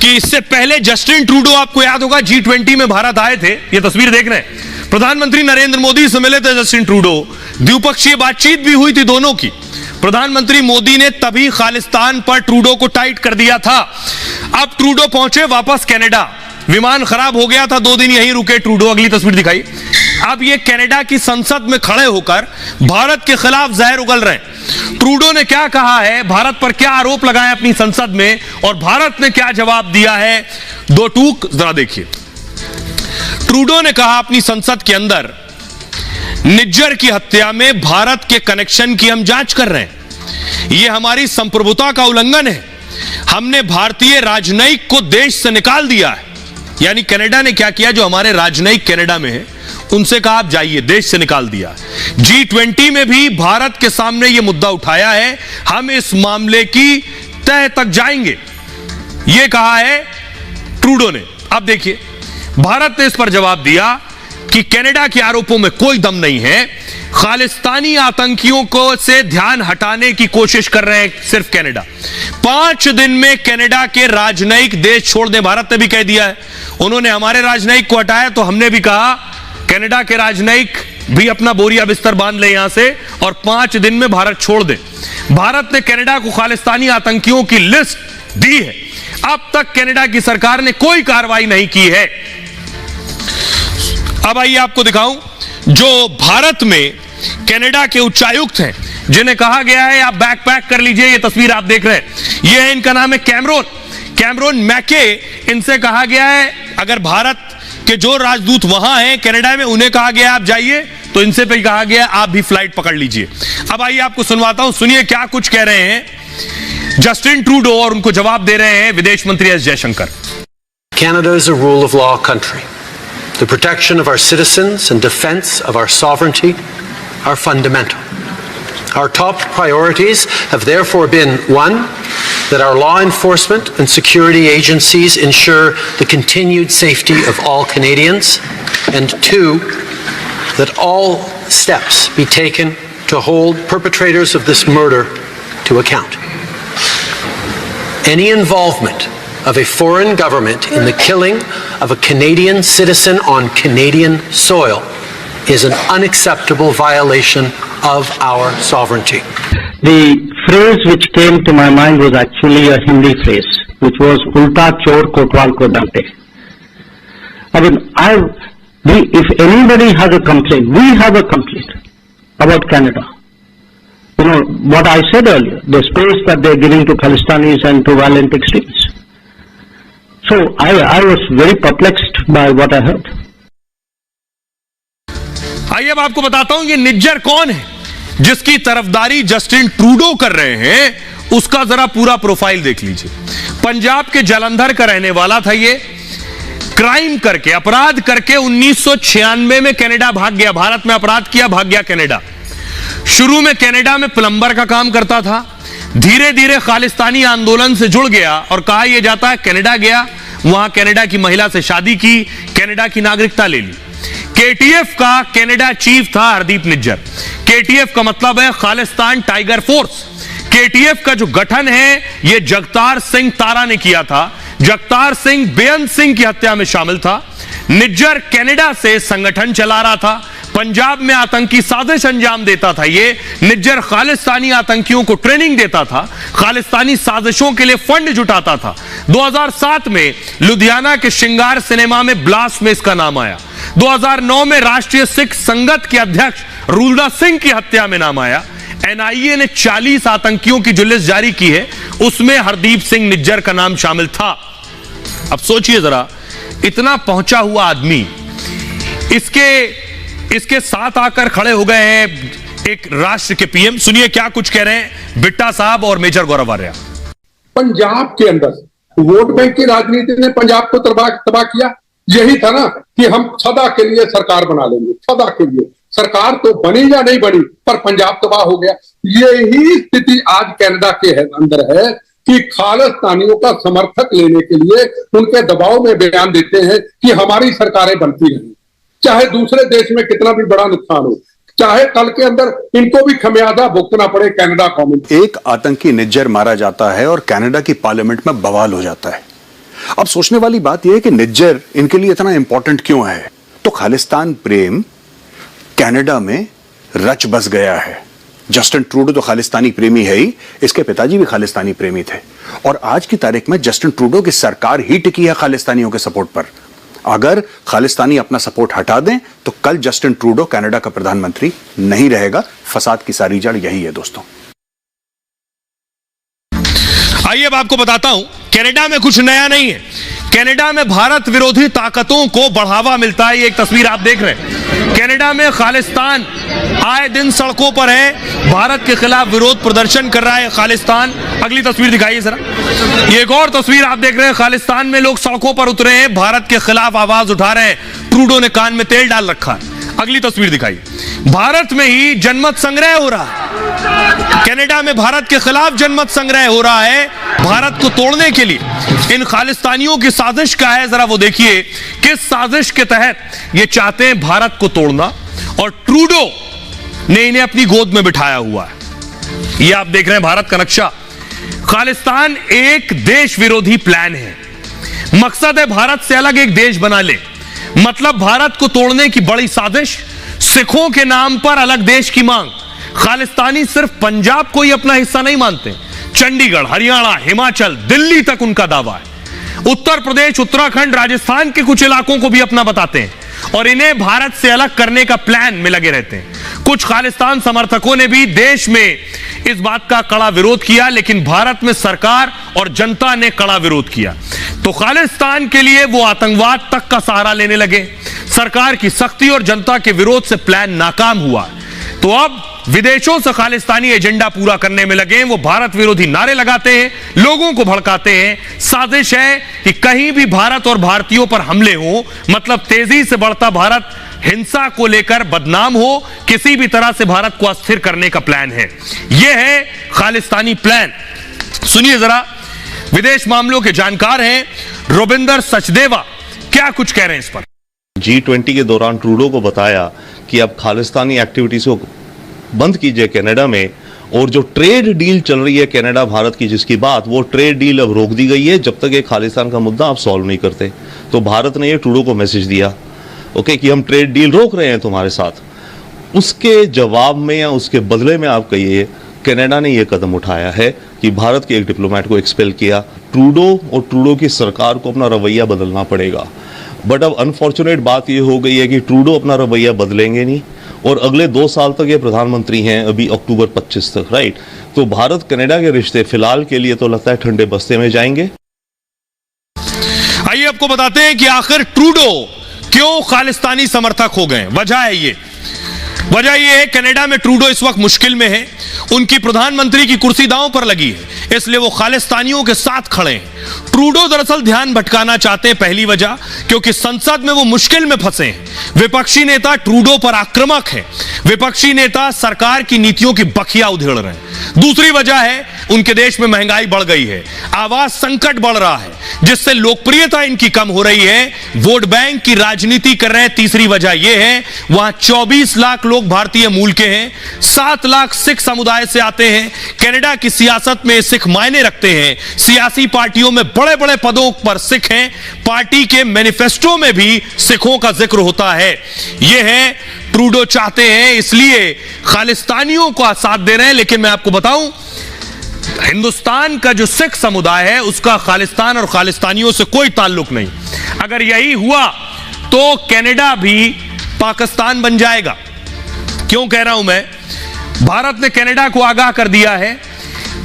A: कि इससे पहले जस्टिन ट्रूडो, आपको याद होगा, G20 में भारत आए थे। ये तस्वीर देख रहे हैं, प्रधानमंत्री नरेंद्र मोदी से मिले थे जस्टिन ट्रूडो। द्विपक्षीय बातचीत भी हुई थी दोनों की। प्रधानमंत्री मोदी ने तभी खालिस्तान पर ट्रूडो को टाइट कर दिया था। अब ट्रूडो पहुंचे वापस कनाडा। विमान खराब हो गया था, 2 दिन यहीं रुके ट्रूडो। अगली तस्वीर दिखाई। अब ये कनाडा की संसद में खड़े होकर भारत के खिलाफ जहर उगल रहे हैं। ट्रूडो ने क्या कहा है, भारत पर क्या आरोप लगाए अपनी संसद में, और भारत ने क्या जवाब दिया है, 2 टूक जरा देखिए। ट्रूडो ने कहा अपनी संसद के अंदर, निज्जर की हत्या में भारत के कनेक्शन की हम जांच कर रहे हैं। यह हमारी संप्रभुता का उल्लंघन है। हमने भारतीय राजनयिक को देश से निकाल दिया है। यानी कनाडा ने क्या किया, जो हमारे राजनयिक कनाडा में है उनसे कहा आप जाइए, देश से निकाल दिया। G20 में भी भारत के सामने यह मुद्दा उठाया है, हम इस मामले की तह तक जाएंगे, यह कहा है ट्रूडो ने। अब देखिए, भारत ने इस पर जवाब दिया कि कनाडा के आरोपों में कोई दम नहीं है। खालिस्तानी आतंकियों को से ध्यान हटाने की कोशिश कर रहे हैं सिर्फ कनाडा। 5 दिन में कनाडा के राजनयिक देश छोड़ दें, भारत ने भी कह दिया है। उन्होंने हमारे राजनयिक को हटाया तो हमने भी कहा कनाडा के राजनयिक भी अपना बोरिया बिस्तर बांध ले यहां से और 5 दिन में भारत छोड़ दे। भारत ने कनाडा को खालिस्तानी आतंकियों की लिस्ट दी है। अब तक कनाडा की सरकार ने कोई कार्रवाई नहीं की है। अब आइए आपको दिखाऊं, जो भारत में कनाडा के उच्चायुक्त हैं, जिन्हें कहा गया है आप बैग पैक कर लीजिए। ये तस्वीर आप देख रहे हैं, ये है, इनका नाम है कैमरोन मैके। इनसे कहा गया है, अगर भारत के जो राजदूत वहां हैं कनाडा में, उन्हें कहा गया आप जाइए, तो इनसे भी कहा गया आप भी फ्लाइट पकड़ लीजिए। अब आइए आपको सुनवाता हूं, सुनिए क्या कुछ कह रहे हैं जस्टिन ट्रूडो, और उनको जवाब दे रहे हैं विदेश मंत्री S Jaishankar.
H: Canada is a rule of law country. The protection of our citizens and defense of our sovereignty are fundamental. Our top priorities have therefore been, one, that our law enforcement and security agencies ensure the continued safety of all Canadians, and two, that all steps be taken to hold perpetrators of this murder to account. Any involvement of a foreign government in the killing of a Canadian citizen on Canadian soil is an unacceptable violation of our sovereignty.
J: The phrase which came to my mind was actually a Hindi phrase, which was "Ulta chor kotwal ko dante." I mean, if anybody has a complaint, we have a complaint about Canada. You know, what I said earlier, the space that they're giving to Khalistanis and to violent extremists. So I was very perplexed by what I heard.
A: आइए अब आपको बताता हूं ये निज्जर कौन है जिसकी तरफदारी जस्टिन ट्रूडो कर रहे हैं। उसका जरा पूरा प्रोफाइल देख लीजिए। पंजाब के जालंधर का रहने वाला था ये। क्राइम करके, अपराध करके 1996 में कनाडा भाग गया। भारत में अपराध किया, भाग गया कनाडा। शुरू में कनाडा में प्लम्बर का काम करता था, धीरे धीरे खालिस्तानी आंदोलन से जुड़ गया और कहा यह जाता है कनाडा गया, वहां कनाडा की महिला से शादी की, कनाडा की नागरिकता ले ली। केटीएफ का कनाडा चीफ था हरदीप निज्जर। केटीएफ का मतलब है खालिस्तान टाइगर फोर्स। केटीएफ का जो गठन है यह जगतार सिंह तारा ने किया था। जगतार सिंह बेअंत सिंह की हत्या में शामिल था। निज्जर कनाडा से संगठन चला रहा था, पंजाब में आतंकी साजिश अंजाम देता था। ये निज्जर खालिस्तानी आतंकियों को ट्रेनिंग देता था, खालिस्तानी साजिशों के लिए फंड जुटाता था। 2007 में लुधियाना के श्रृंगार सिनेमा में ब्लास्ट में इसका नाम आया। 2009 में राष्ट्रीय सिख संगत के अध्यक्ष रूलदास सिंह की हत्या में नाम आया। एनआईए ने 40 आतंकियों की जो लिस्ट जारी की है उसमें हरदीप सिंह निज्जर का नाम शामिल था। अब सोचिए जरा, इतना पहुंचा हुआ आदमी इसके साथ आकर खड़े हो गए हैं एक राष्ट्र के पीएम। सुनिए क्या कुछ कह रहे हैं बिट्टा साहब और मेजर गौरव आर्या।
K: पंजाब के अंदर वोट बैंक की राजनीति ने पंजाब को तबाह किया। यही था ना कि हम सदा के लिए सरकार बना लेंगे, सदा के लिए। सरकार तो बनी या नहीं बनी, पर पंजाब तबाह हो गया। यही स्थिति आज कनाडा के अंदर है कि खालिस्तानियों का समर्थक लेने के लिए उनके दबाव में बयान देते हैं कि हमारी सरकारें बनती रहें, चाहे दूसरे देश में कितना भी बड़ा नुकसान हो, चाहे कल के अंदर इनको भी खमियाजा भुगतना पड़े कनाडा कौम।
W: एक आतंकी निज्जर मारा जाता है और कनाडा की पार्लियामेंट में बवाल हो जाता है। अब सोचने वाली बात यह है कि निज्जर इनके लिए इतना इंपॉर्टेंट क्यों है? तो खालिस्तान प्रेम कनाडा में रच बस गया है। जस्टिन ट्रूडो तो खालिस्तानी प्रेमी है ही, इसके पिताजी भी खालिस्तानी प्रेमी थे और आज की तारीख में जस्टिन ट्रूडो की सरकार ही टिकी है खालिस्तानियों के सपोर्ट पर। अगर खालिस्तानी अपना सपोर्ट हटा दें तो कल जस्टिन ट्रूडो कनाडा का प्रधानमंत्री नहीं रहेगा। फसाद की सारी जड़ यही है दोस्तों।
A: आइए अब आपको बताता हूं कनाडा में कुछ नया नहीं है। कनाडा में भारत विरोधी ताकतों को बढ़ावा मिलता है। ये एक तस्वीर आप देख रहे हैं। कनाडा में खालिस्तान आए दिन सड़कों पर है, भारत के खिलाफ विरोध प्रदर्शन कर रहा है खालिस्तान। अगली तस्वीर दिखाइए जरा। ये एक और तस्वीर आप देख रहे हैं। खालिस्तान में लोग सड़कों पर उतरे हैं, भारत के खिलाफ आवाज उठा रहे हैं। ट्रूडो ने कान में तेल डाल रखा है। अगली तस्वीर दिखाइए। भारत में ही जनमत संग्रह हो रहा है। कनाडा में भारत के खिलाफ जनमत संग्रह हो रहा है भारत को तोड़ने के लिए। इन खालिस्तानियों की साजिश क्या है जरा वो देखिए। किस साजिश के तहत ये चाहते हैं भारत को तोड़ना, और ट्रूडो ने इन्हें अपनी गोद में बिठाया हुआ है। ये आप देख रहे हैं भारत का नक्शा। खालिस्तान एक देश विरोधी प्लान है। मकसद है भारत से अलग एक देश बना ले, मतलब भारत को तोड़ने की बड़ी साजिश। सिखों के नाम पर अलग देश की मांग। खालिस्तानी सिर्फ पंजाब को ही अपना हिस्सा नहीं मानते, चंडीगढ़, हरियाणा, हिमाचल, दिल्ली तक उनका दावा है। उत्तर प्रदेश, उत्तराखंड, राजस्थान के कुछ इलाकों को भी अपना बताते हैं और इन्हें भारत से अलग करने का प्लान में लगे रहते हैं। कुछ खालिस्तान समर्थकों ने भी देश में इस बात का कड़ा विरोध किया, लेकिन भारत में सरकार और जनता ने कड़ा विरोध किया। तो खालिस्तान के लिए वो आतंकवाद तक का सहारा लेने लगे। सरकार की सख्ती और जनता के विरोध से प्लान नाकाम हुआ। तो अब विदेशों से खालिस्तानी एजेंडा पूरा करने में लगे हैं। वो भारत विरोधी नारे लगाते हैं, लोगों को भड़काते हैं। साजिश है कि कहीं भी भारत और भारतीयों पर हमले हो, मतलब तेजी से बढ़ता भारत हिंसा को लेकर बदनाम हो, किसी भी तरह से भारत को अस्थिर करने का प्लान है। यह है खालिस्तानी प्लान। सुनिए जरा, विदेश मामलों के जानकार हैं रोबिंदर सचदेवा, क्या कुछ कह रहे हैं इस पर।
D: G20 के दौरान ट्रूडो को बताया कि अब खालिस्तानी एक्टिविटीज को बंद कीजिए कनाडा में, और जो ट्रेड डील चल रही है कनाडा भारत की जिसकी बात, वो ट्रेड डील अब रोक दी गई है जब तक ये खालिस्तान का मुद्दा आप सॉल्व नहीं करते। तो भारत ने ये ट्रूडो को मैसेज दिया ओके कि हम ट्रेड डील रोक रहे हैं तुम्हारे साथ। उसके जवाब में या उसके बदले में आप कहिए कनाडा ने यह कदम उठाया है कि भारत के एक डिप्लोमेट को एक्सपेल किया। ट्रूडो और ट्रूडो की सरकार को अपना रवैया बदलना पड़ेगा। बट अब अनफॉर्चुनेट बात यह हो गई है कि ट्रूडो अपना रवैया बदलेंगे नहीं, और अगले 2 साल तक ये प्रधानमंत्री हैं, अभी अक्टूबर 25 तक, राइट। तो भारत कनाडा के रिश्ते फिलहाल के लिए तो लगता है ठंडे बस्ते में जाएंगे।
A: आइए आपको बताते हैं कि आखिर ट्रूडो क्यों खालिस्तानी समर्थक हो गए। वजह है ये, वजह यह है कनाडा में ट्रूडो इस वक्त मुश्किल में है, उनकी प्रधानमंत्री की कुर्सी दांव पर लगी है, इसलिए वो खालिस्तानियों के साथ खड़े हैं। ट्रूडो दरअसल ध्यान भटकाना चाहते हैं, पहली वजह क्योंकि संसद में वो मुश्किल में फंसे हैं। विपक्षी नेता ट्रूडो पर आक्रामक है, विपक्षी नेता सरकार की नीतियों की बखिया उधेड़ रहे हैं। दूसरी वजह है उनके देश में महंगाई बढ़ गई है, आवाज संकट बढ़ रहा है, जिससे लोकप्रियता इनकी कम हो रही है, वोट बैंक की राजनीति कर रहे हैं। तीसरी वजह यह है वहां 24 लाख लोग भारतीय मूल के हैं, 7 लाख सिख समुदाय से आते हैं। कनाडा की सियासत में सिख मायने रखते हैं, सियासी पार्टियों में बड़े बड़े पदों पर सिख हैं, पार्टी के मैनिफेस्टो में भी सिखों का जिक्र होता है। यह है ट्रूडो चाहते हैं, इसलिए खालिस्तानियों को साथ दे रहे हैं। लेकिन मैं आपको बताऊं, हिंदुस्तान का जो सिख समुदाय है उसका खालिस्तान और खालिस्तानियों से कोई ताल्लुक नहीं। अगर यही हुआ तो कनाडा भी पाकिस्तान बन जाएगा। क्यों कह रहा हूं मैं, भारत ने कनाडा को आगाह कर दिया है,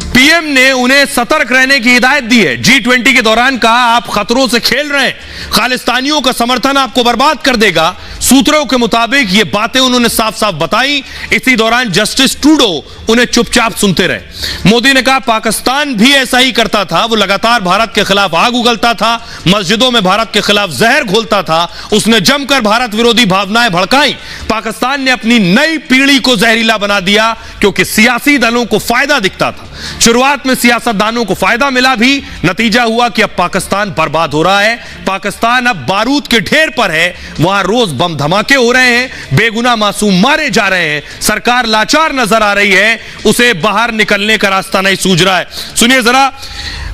A: पीएम ने उन्हें सतर्क रहने की हिदायत दी है। G20 के दौरान कहा आप खतरों से खेल रहे हैं, खालिस्तानियों का समर्थन आपको बर्बाद कर देगा। सूत्रों के मुताबिक ये बातें उन्होंने साफ साफ बताई। इसी दौरान जस्टिस ट्रूडो उन्हें चुपचाप सुनते रहे। मोदी ने कहा पाकिस्तान भी ऐसा ही करता था, वो लगातार भारत के खिलाफ आग उगलता था, मस्जिदों में भारत के खिलाफ जहर घोलता था, उसने जमकर भारत विरोधी भावनाएं भड़काई। पाकिस्तान ने अपनी नई पीढ़ी को जहरीला बना दिया क्योंकि सियासी दलों को फायदा दिखता था। शुरुआत में सियासतदानों को फायदा मिला भी, नतीजा हुआ कि अब पाकिस्तान बर्बाद हो रहा है। पाकिस्तान अब बारूद के ढेर पर है, वहां रोज बम धमाके हो रहे हैं, बेगुनाह मासूम मारे जा रहे हैं, सरकार लाचार नजर आ रही है, उसे बाहर निकलने का रास्ता नहीं सूझ रहा है। सुनिए जरा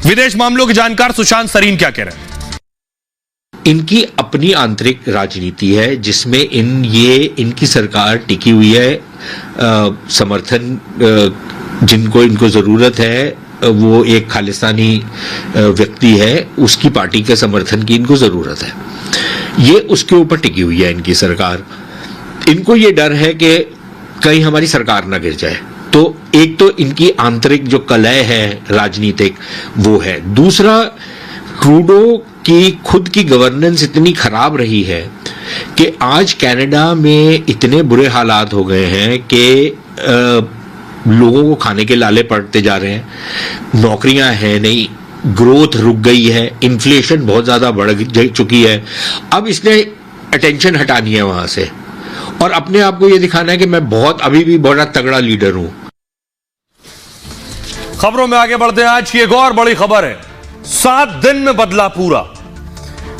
A: विदेश मामलों के जानकार सुशांत सरीन क्या कह रहे हैं।
G: इनकी अपनी आंतरिक राजनीति है जिसमें इनकी सरकार टिकी हुई है। समर्थन जिनको इनको जरूरत है, वो एक खालिस्तानी व्यक्ति है, उसकी पार्टी के समर्थन की इनको जरूरत है। ये उसके ऊपर टिकी हुई है इनकी सरकार। इनको ये डर है कि कहीं हमारी सरकार ना गिर जाए। तो एक तो इनकी आंतरिक जो कलह है राजनीतिक वो है। दूसरा, ट्रूडो की खुद की गवर्नेंस इतनी खराब रही है कि आज कनाडा में इतने बुरे हालात हो गए हैं कि लोगों को खाने के लाले पड़ते जा रहे हैं, नौकरियां हैं नहीं, ग्रोथ रुक गई है, इन्फ्लेशन बहुत ज्यादा बढ़ चुकी है। अब इसने अटेंशन हटानी है वहां से और अपने आप को यह दिखाना है कि मैं अभी भी बड़ा तगड़ा लीडर हूं।
A: खबरों में आगे बढ़ते हैं। आज की एक और बड़ी खबर है, 7 दिन में बदला पूरा।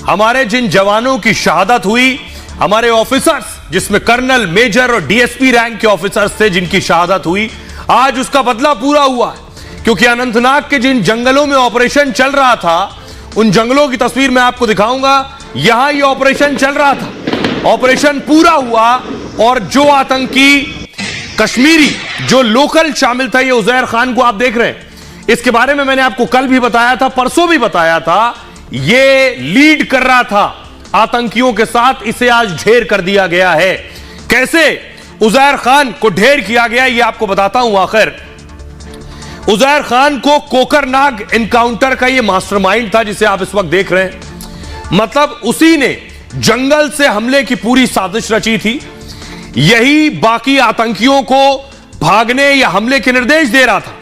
A: हमारे जिन जवानों की शहादत हुई, हमारे ऑफिसर्स जिसमें कर्नल, मेजर और डीएसपी रैंक के ऑफिसर्स थे जिनकी शहादत हुई, आज उसका बदला पूरा हुआ है। क्योंकि अनंतनाग के जिन जंगलों में ऑपरेशन चल रहा था, उन जंगलों की तस्वीर मैं आपको दिखाऊंगा। यहां ये ऑपरेशन चल रहा था, ऑपरेशन पूरा हुआ और जो आतंकी कश्मीरी जो लोकल शामिल था, ये उजैर खान को आप देख रहे हैं, इसके बारे में मैंने आपको कल भी बताया था, परसों भी बताया था। ये लीड कर रहा था आतंकियों के साथ, इसे आज ढेर कर दिया गया है। कैसे उजैर खान को ढेर किया गया ये आपको बताता हूं। आखिर उजैर खान को कोकरनाग एनकाउंटर का ये मास्टरमाइंड था जिसे आप इस वक्त देख रहे हैं। मतलब उसी ने जंगल से हमले की पूरी साजिश रची थी। यही बाकी आतंकियों को भागने या हमले के निर्देश दे रहा था।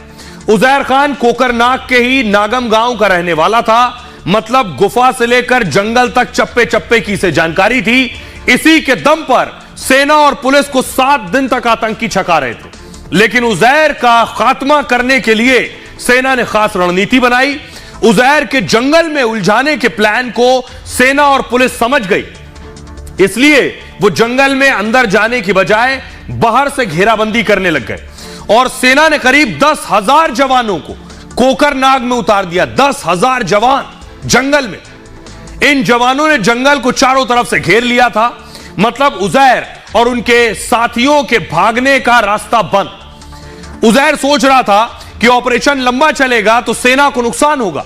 A: उजैर खान कोकरनाग के ही नागम गांव का रहने वाला था, मतलब गुफा से लेकर जंगल तक चप्पे चप्पे की से जानकारी थी। इसी के दम पर सेना और पुलिस को 7 दिन तक आतंकी छका रहे थे। लेकिन उजैर का खात्मा करने के लिए सेना ने खास रणनीति बनाई। उजैर के जंगल में उलझाने के प्लान को सेना और पुलिस समझ गई, इसलिए वो जंगल में अंदर जाने की बजाय बाहर से घेराबंदी करने लग गए और सेना ने करीब 10,000 जवानों को कोकरनाग में उतार दिया। 10,000 जवान जंगल में। इन जवानों ने जंगल को चारों तरफ से घेर लिया था, मतलब उजैर और उनके साथियों के भागने का रास्ता बंद। उजैर सोच रहा था कि ऑपरेशन लंबा चलेगा तो सेना को नुकसान होगा,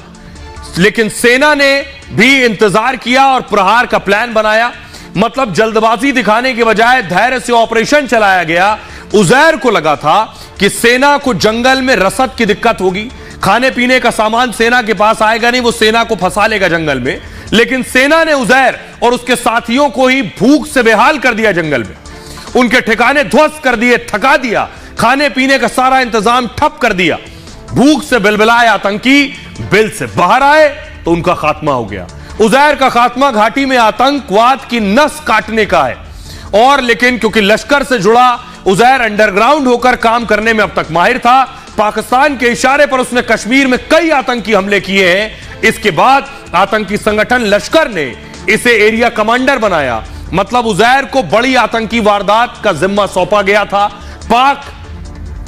A: लेकिन सेना ने भी इंतजार किया और प्रहार का प्लान बनाया। मतलब जल्दबाजी दिखाने के बजाय धैर्य से ऑपरेशन चलाया गया। उजैर को लगा था कि सेना को जंगल में रसद की दिक्कत होगी, खाने पीने का सामान सेना के पास आएगा नहीं, वो सेना को फंसा लेगा जंगल में। लेकिन सेना ने उजैर और उसके साथियों को ही भूख से बेहाल कर दिया जंगल में। उनके ठिकाने ध्वस्त कर दिए, थका दिया, खाने पीने का सारा इंतजाम ठप कर दिया। भूख से बिलबिलाए आतंकी बिल से बाहर आए तो उनका खात्मा हो गया। उजैर का खात्मा घाटी में आतंकवाद की नस काटने का है। और लेकिन क्योंकि लश्कर से जुड़ा उजैर अंडरग्राउंड होकर काम करने में अब तक माहिर था, पाकिस्तान के इशारे पर उसने कश्मीर में कई आतंकी हमले किए हैं। इसके बाद आतंकी संगठन लश्कर ने इसे एरिया कमांडर बनाया। मतलब उजैर को बड़ी आतंकी वारदात का जिम्मा सौंपा गया था। पाक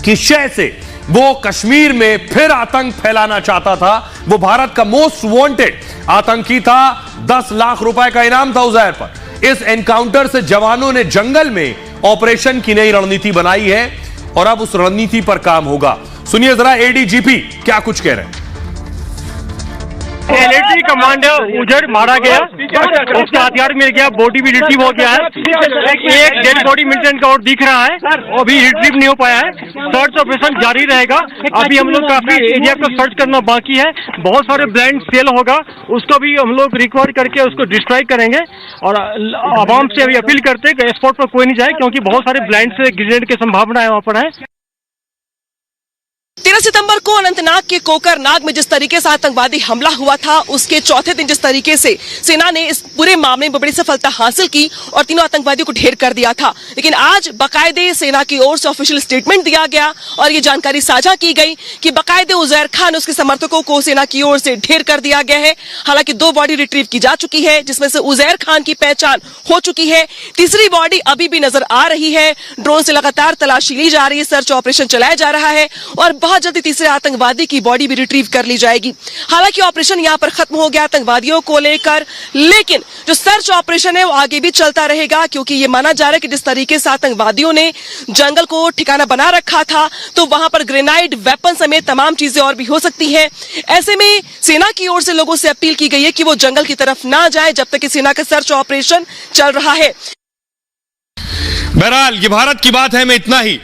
A: की शय से वो कश्मीर में फिर आतंक फैलाना चाहता था। वो भारत का मोस्ट वांटेड आतंकी था। 10 लाख रुपए का इनाम था उजैर पर। इस एनकाउंटर से जवानों ने जंगल में ऑपरेशन की नई रणनीति बनाई है और अब उस रणनीति पर काम होगा। सुनिए जरा एडीजीपी क्या कुछ कह रहे हैं।
I: एलएटी कमांडर उजैर मारा गया, उसका हथियार मिल गया, बॉडी भी रिट्रीव हो गया है। एक डेड बॉडी मिलिटेंट का और दिख रहा है, अभी रिट्रीव नहीं हो पाया है। सर्च ऑपरेशन जारी रहेगा। अभी हम लोग काफी एरिया को सर्च करना बाकी है। बहुत सारे ब्लाइंड सेल होगा, उसको भी हम लोग रिकवर करके उसको डिस्ट्रॉय करेंगे। और आवाम से अभी अपील करते हैं कि स्पॉट पर कोई नहीं जाए, क्योंकि बहुत सारे ब्लाइंड से ग्रेनेड की संभावना वहां पर है।
L: 13 सितंबर को अनंतनाग के कोकरनाग में जिस तरीके से आतंकवादी हमला हुआ था, उसके चौथे दिन जिस तरीके से सेना ने इस पूरे मामले में बड़ी सफलता हासिल की और तीनों आतंकवादियों को ढेर कर दिया था। लेकिन आज बाकायदे सेना की ओर से ऑफिशियल स्टेटमेंट दिया गया और ये जानकारी साझा की गई कि बाकायदे उजैर खान उसके समर्थकों को सेना की ओर से ढेर कर दिया गया है। हालांकि 2 बॉडी रिट्रीव की जा चुकी है, जिसमें से उजैर खान की पहचान हो चुकी है। तीसरी बॉडी अभी भी नजर आ रही है। ड्रोन से लगातार तलाशी ली जा रही है, सर्च ऑपरेशन चलाया जा रहा है और बहुत जल्दी तीसरे आतंकवादी की बॉडी भी रिट्रीव कर ली जाएगी। हालांकि ऑपरेशन यहां पर खत्म हो गया आतंकवादियों को लेकर, लेकिन जो सर्च ऑपरेशन है वो आगे भी चलता रहेगा, क्योंकि ये माना जा रहा है कि जिस तरीके से आतंकवादियों ने जंगल को ठिकाना बना रखा था, तो वहां पर ग्रेनाइड, वेपन समेत तमाम चीजें और भी हो सकती हैं। ऐसे में सेना की ओर से लोगों से अपील की गई है कि वो जंगल की तरफ ना जाए जब तक कि सेना का सर्च ऑपरेशन चल रहा है।
A: बहरहाल ये भारत की बात है में इतना ही।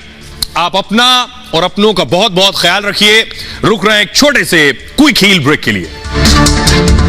A: आप अपना और अपनों का बहुत बहुत ख्याल रखिए। रुक रहे हैं एक छोटे से क्विक हील ब्रेक के लिए।